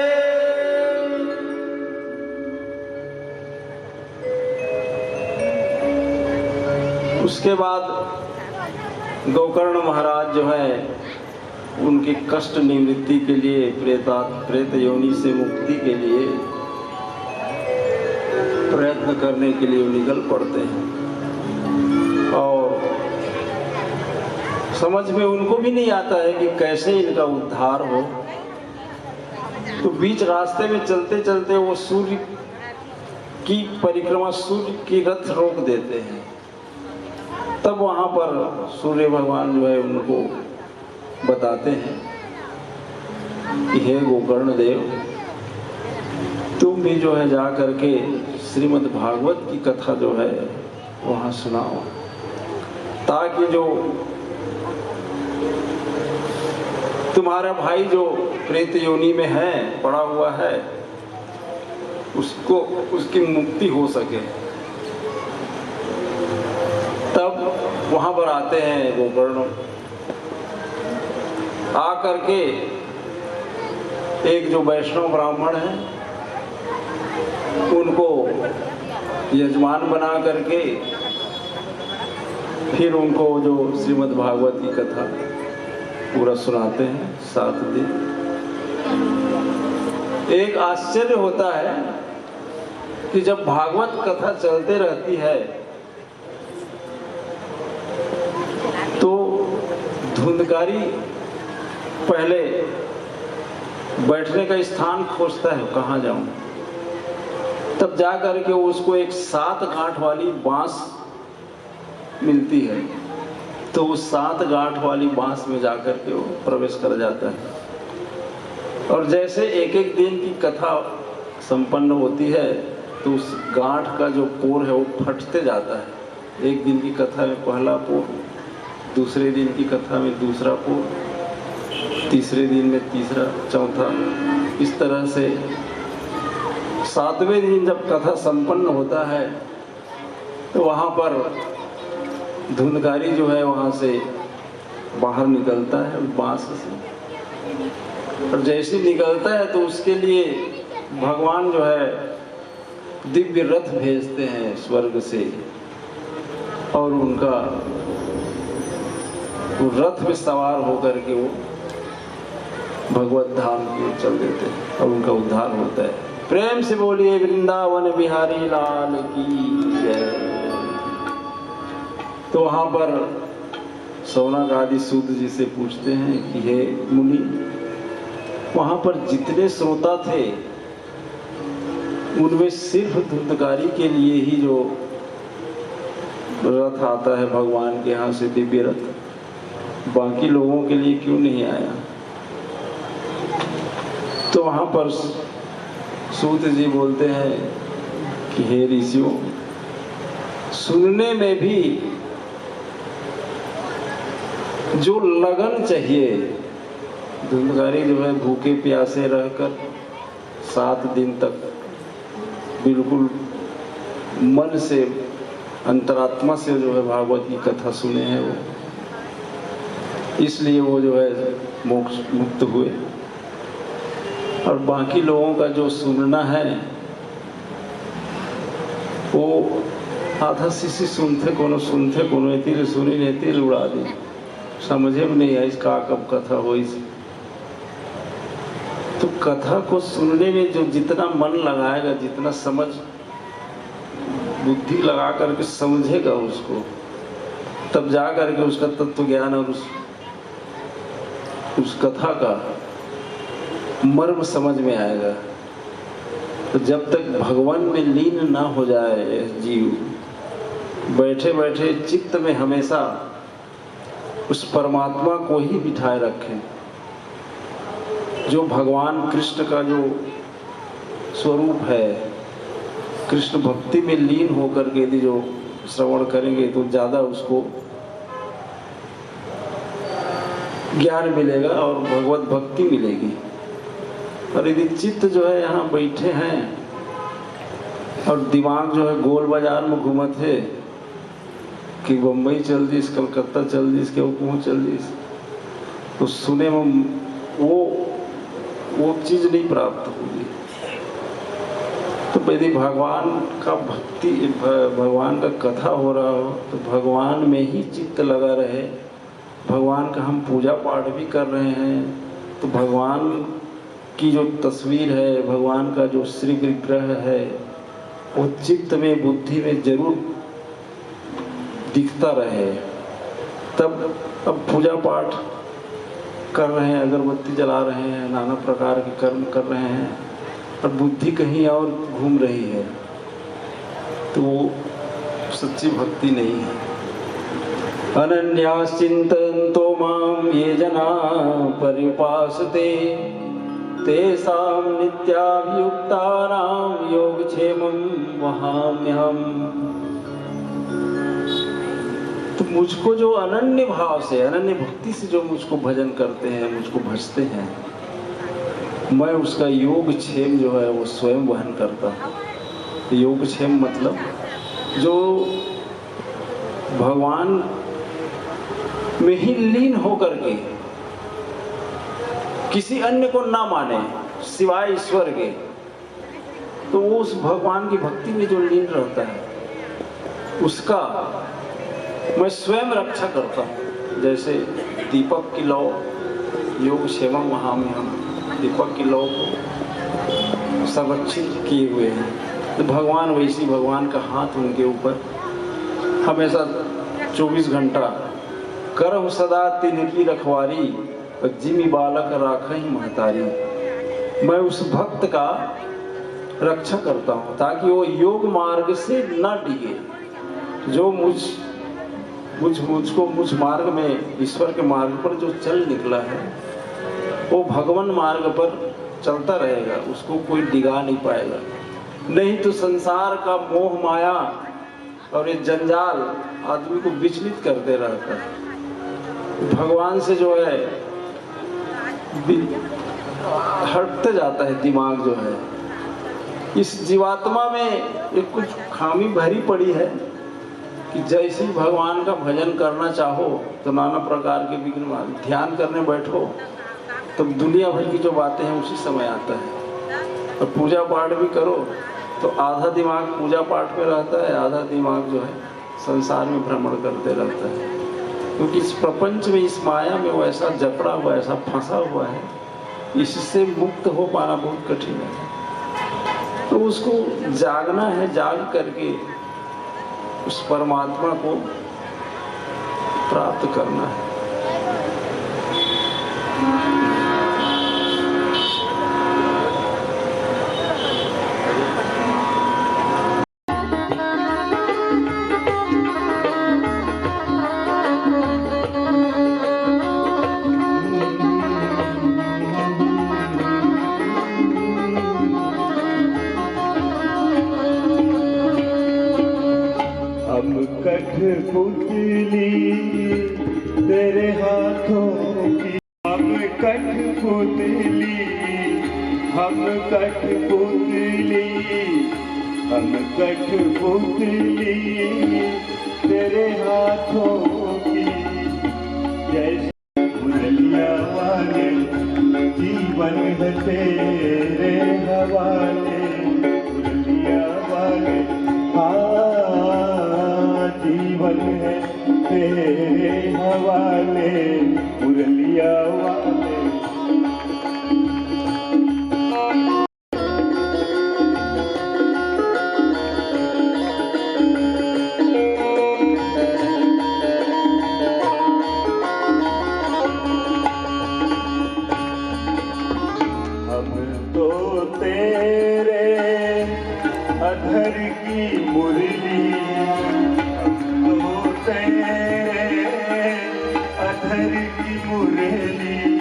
उसके बाद गोकर्ण महाराज जो है उनके कष्ट निवृत्ति के लिए प्रेत योनि से मुक्ति के लिए प्रयत्न करने के लिए निकल पड़ते हैं और समझ में उनको भी नहीं आता है कि कैसे इनका उद्धार हो। तो बीच रास्ते में चलते चलते वो सूर्य की परिक्रमा, सूर्य की रथ रोक देते हैं। तब वहां पर सूर्य भगवान जो है उनको बताते हैं कि हे गोकर्ण देव, तुम भी जो है जा करके श्रीमद् भागवत की कथा जो है वहां सुनाओ, ताकि जो तुम्हारा भाई जो प्रेत योनि में है पड़ा हुआ है उसको उसकी मुक्ति हो सके। तब वहां पर आते हैं गोकर्ण, आ करके एक जो वैष्णव ब्राह्मण है उनको यजमान बना करके फिर उनको जो श्रीमद् भागवत की कथा पूरा सुनाते हैं 7 दिन। एक आश्चर्य होता है कि जब भागवत कथा चलते रहती है तो धुंधकारी पहले बैठने का स्थान खोजता है, कहाँ जाऊं। तब जा करके उसको एक 7 गांठ वाली बांस मिलती है, तो उस 7 गांठ वाली बांस में जाकर के वो प्रवेश कर जाता है। और जैसे एक एक दिन की कथा संपन्न होती है तो उस गांठ का जो पोर है वो फटते जाता है। एक दिन की कथा में पहला पोर, दूसरे दिन की कथा में दूसरा पोर, तीसरे दिन में तीसरा, चौथा, इस तरह से 7वें दिन जब कथा संपन्न होता है तो वहाँ पर धुंधकारी जो है वहाँ से बाहर निकलता है बांस से, और जैसे निकलता है तो उसके लिए भगवान जो है दिव्य रथ भेजते हैं स्वर्ग से और उनका वो रथ में सवार होकर के वो भगवत धाम की ओर चल देते हैं और उनका उद्धार होता है। प्रेम से बोलिए वृंदावन बिहारी लाल की जय। तो वहां पर शौनक आदि सूत जी से पूछते हैं कि हे मुनि, वहां पर जितने श्रोता थे उनमें सिर्फ धुंधकारी के लिए ही जो रथ आता है भगवान के यहाँ से दिव्य रथ, बाकी लोगों के लिए क्यों नहीं आया? तो वहां पर सूत जी बोलते हैं कि हे ऋषियों, सुनने में भी जो लगन चाहिए, धुंधकारी जो है भूखे प्यासे रहकर 7 दिन तक बिल्कुल मन से अंतरात्मा से जो है भागवत की कथा सुने हैं वो, इसलिए वो जो है मोक्ष मुक्त हुए। और बाकी लोगों का जो सुनना है वो आधा शिशि सुनते कोनो एतिर सुनी नेतिर उड़ा दी, समझे में नहीं है इसका कब कथा हो। इस तो कथा को सुनने में जो जितना मन लगाएगा, जितना समझ बुद्धि लगा करके समझेगा उसको, तब जा करके उसका तत्व ज्ञान और उस कथा का मर्म समझ में आएगा। तो जब तक भगवान में लीन ना हो जाए जीव, बैठे बैठे चित्त में हमेशा उस परमात्मा को ही बिठाए रखें, जो भगवान कृष्ण का जो स्वरूप है, कृष्ण भक्ति में लीन होकर के यदि जो श्रवण करेंगे तो ज़्यादा उसको ज्ञान मिलेगा और भगवत भक्ति मिलेगी। और यदि चित्त जो है यहाँ बैठे हैं और दिमाग जो है गोल बाजार में घूमत है कि बम्बई चल दिस, कलकत्ता चल दिस, के कहूँ चल दिस, तो सुने में वो चीज़ नहीं प्राप्त होगी। तो यदि भगवान का भक्ति, भगवान का कथा हो रहा हो तो भगवान में ही चित्त लगा रहे। भगवान का हम पूजा पाठ भी कर रहे हैं तो भगवान की जो तस्वीर है, भगवान का जो श्री विग्रह है, वो चित्त में बुद्धि में जरूर दिखता रहे। तब अब पूजा पाठ कर रहे हैं, अगरबत्ती जला रहे हैं, नाना प्रकार के कर्म कर रहे हैं और बुद्धि कहीं और घूम रही है, तो वो सच्ची भक्ति नहीं है। अनन्याश्चिन्तयन्तो मां ये जना पर्युपासते तेषां नित्याभियुक्तानां योगक्षेमं वहाम्यहम्। तो मुझको जो अनन्य भाव से, अनन्य भक्ति से जो मुझको भजन करते हैं, मुझको भजते हैं, मैं उसका योगक्षेम जो है वो स्वयं वहन करता हूँ। योगक्षेम मतलब जो भगवान में ही लीन होकर के किसी अन्य को ना माने सिवाय ईश्वर के, तो वो उस भगवान की भक्ति में जो लीन रहता है उसका मैं स्वयं रक्षा करता हूँ। जैसे दीपक की लौ योग सेवा वहाँ में हम दीपक की लौ को संरक्षित किए हुए हैं, तो भगवान वैसी, भगवान का हाथ उनके ऊपर हमेशा 24 घंटा करहु सदा तिनकी रखवारी और जिमी बालक राखहि महतारी। मैं उस भक्त का रक्षा करता हूँ ताकि वो योग मार्ग से ना डिगे। जो मुझ मार्ग में, ईश्वर के मार्ग पर जो चल निकला है वो भगवान मार्ग पर चलता रहेगा, उसको कोई डिगा नहीं पाएगा। नहीं तो संसार का मोह माया और ये जंजाल आदमी को विचलित करते रहता है। भगवान से जो है हटते जाता है दिमाग जो है। इस जीवात्मा में एक कुछ खामी भरी पड़ी है कि जैसे ही भगवान का भजन करना चाहो तो नाना प्रकार के विघ्न, ध्यान करने बैठो तो दुनिया भर की जो बातें हैं उसी समय आता है, और पूजा पाठ भी करो तो आधा दिमाग पूजा पाठ में रहता है, आधा दिमाग जो है संसार में भ्रमण करते रहता है, क्योंकि इस प्रपंच में, इस माया में वो ऐसा जकड़ा हुआ, ऐसा फंसा हुआ है, इससे मुक्त हो पाना बहुत कठिन है। तो उसको जागना है, जाग करके उस परमात्मा को प्राप्त करना है। कठपुतली तेरे हाथों की, हम कठपुतली, हम कठपुतली, हम कठपुतली तेरे हाथों की। जैसे मुरलिया वाले जीवन है तेरे हवाले, मुरलिया वाले जीवन है तेरे हवाले, मुरलिया वाले। हम तो तेरे अधर की मुरली, अधर की मुरली,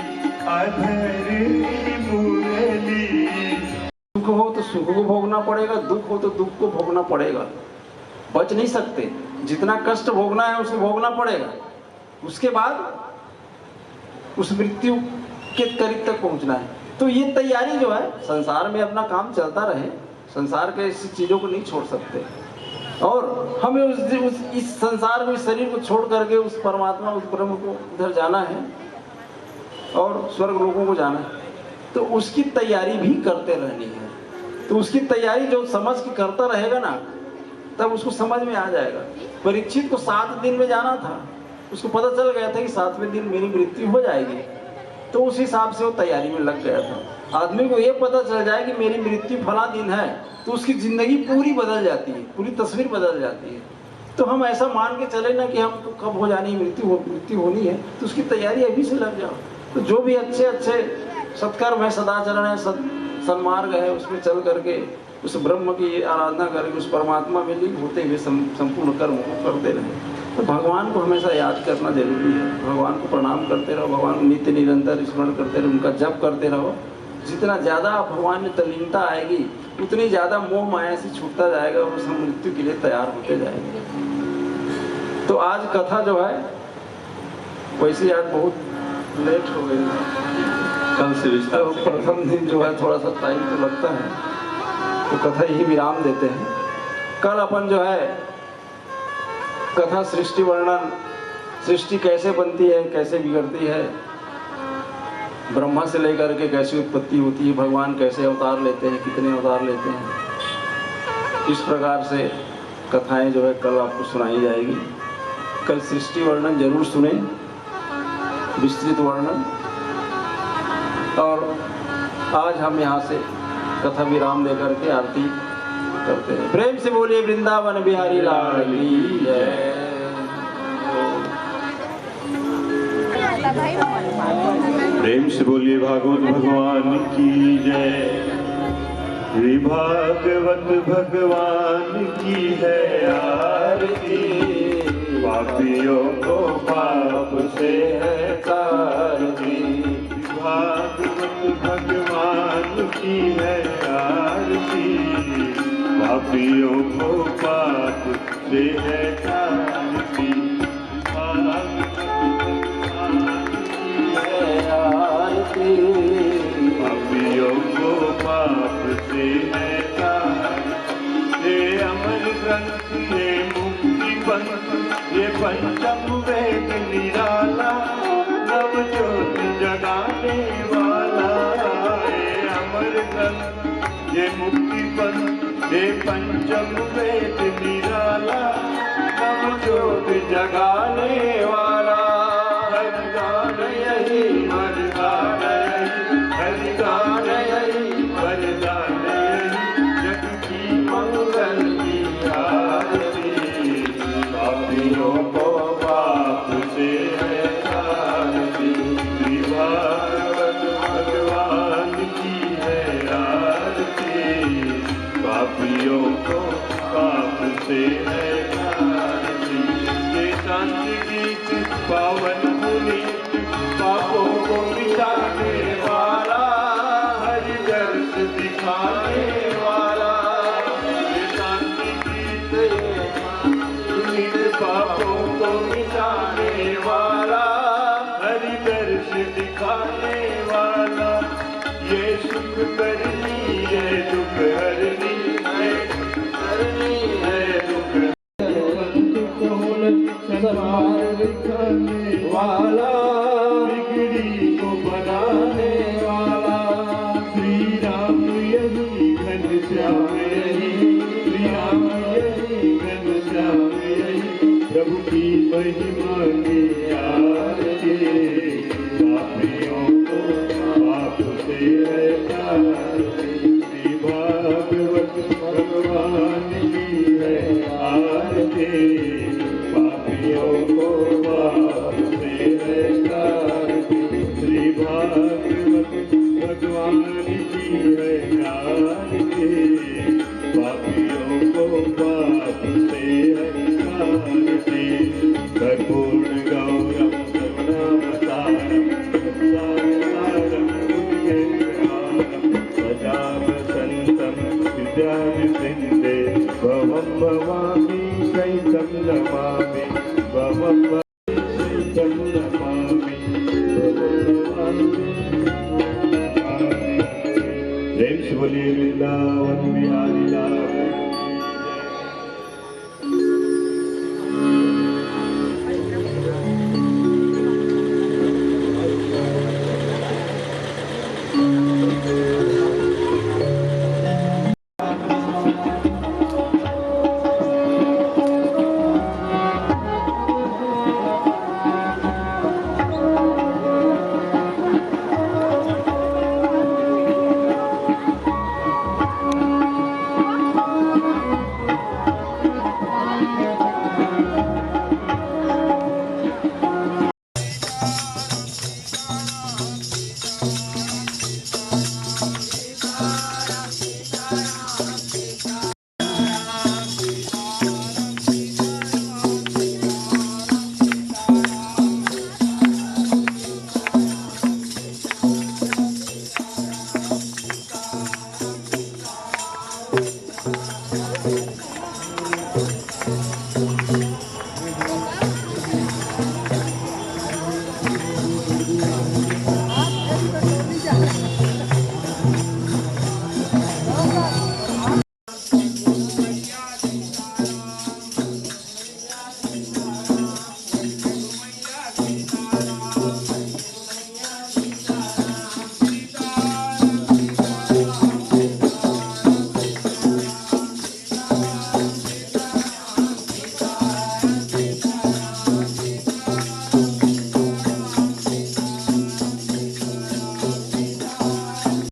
अधर की मुरली। सुख हो तो सुख को भोगना पड़ेगा, दुख हो तो दुख को भोगना पड़ेगा, बच नहीं सकते। जितना कष्ट भोगना है उसको भोगना पड़ेगा, उसके बाद उस मृत्यु के करीब तक पहुंचना है। तो ये तैयारी जो है, संसार में अपना काम चलता रहे, संसार के ऐसी चीजों को नहीं छोड़ सकते, और हमें इस संसार में, इस शरीर को छोड़ करके उस परमात्मा, उस ब्रह्म को उधर जाना है और स्वर्ग लोगों को जाना है। तो उसकी तैयारी भी करते रहनी है। तो उसकी तैयारी जो समझ के करता रहेगा ना, तब उसको समझ में आ जाएगा। परीक्षित को 7 दिन में जाना था, उसको पता चल गया था कि 7वें दिन मेरी मृत्यु हो जाएगी, तो उस हिसाब से वो तैयारी में लग गया था। आदमी को ये पता चल जाए कि मेरी मृत्यु फला दिन है, तो उसकी जिंदगी पूरी बदल जाती है, पूरी तस्वीर बदल जाती है। तो हम ऐसा मान के चले ना कि हमको कब हो जानी, मृत्यु होनी है, तो उसकी तैयारी अभी से लग जाओ। तो जो भी अच्छे अच्छे सत्कर्म है, सदाचरण है, सन्मार्ग है, उसमें चल करके उस ब्रह्म की आराधना करके उस परमात्मा में लीन होते हुए संपूर्ण कर्म को करते रहे। तो भगवान को हमेशा याद करना जरूरी है, भगवान को प्रणाम करते रहो, भगवान को नित्य निरंतर स्मरण करते रहो, उनका जप करते रहो। जितना ज़्यादा भगवान में तल्लीनता आएगी, उतनी ज़्यादा मोह माया से छूटता जाएगा और हम मृत्यु के लिए तैयार होते जाएंगे। तो आज कथा जो है, वैसे आज बहुत लेट हो गई, कल से प्रथम दिन जो है थोड़ा सा टाइम तो लगता है, तो कथा यही विराम देते हैं। कल अपन जो है कथा सृष्टि वर्णन, सृष्टि कैसे बनती है, कैसे बिगड़ती है, ब्रह्मा से लेकर के कैसी उत्पत्ति होती है, भगवान कैसे अवतार लेते हैं, कितने अवतार लेते हैं, इस प्रकार से कथाएं जो है कल आपको सुनाई जाएगी। कल सृष्टि वर्णन जरूर सुने, विस्तृत वर्णन। और आज हम यहाँ से कथा विराम देकर के आरती करते हैं। प्रेम से बोलिए वृंदावन बिहारी लाल की जय। प्रेम से बोलिए भागवत भगवान की जय। श्री भागवत भगवान की है आरती, पापियों को पाप से है तारती। भागवत भगवान की है आरती, पापियों को पाप से है तारती। पापियों को पाप से है तारती। ये अमर ग्रंथ, ये मुक्ति पंथ, ये पंचम वेद निराला, नव ज्योति जगाने वाला। ये अमर ग्रंथ, ये मुक्ति पंथ, ये पंचम वेद निराला नव ज्योत जगाने वाला हरिदान यही वरदान यही हरिदान यही वरदान यही जग की मंगल की आरती पापियों को पाप से है आरती भागवत भगवान की है आरती पापियों को पाप से है आरती ये शांति गीत पावन पुनीत पापों को मिटाने वाला हरि दर्श दिखाने वाला ये शांति गीत पुनीत पापों को मिटाने वाला हरि दर्श दिखाने वाला ये सुख करनी है दुख हरनी है करनी है दुख संसार दिखाने वाला बिगड़ी को बनाने वाला श्री राम यही घनश्याम यही श्री राम यही घनश्याम यही प्रभु की महिमा की आरती पापियों को पाप से है आरती श्री भागवत भगवान की है आरती पापियों को पाप से है आरती श्री भागवत भगवान की है आरती पापियों को पाप से है आरती कर्पूर गौरम करुणावतारम संसारसारम उद्येश्वरम सदा वसन्तं विद्याविवृन्दे भवं भवामि शैतं नमामि भवं शैतं नमामि प्रेम से बोलिए वृंदावन बिहारी लाल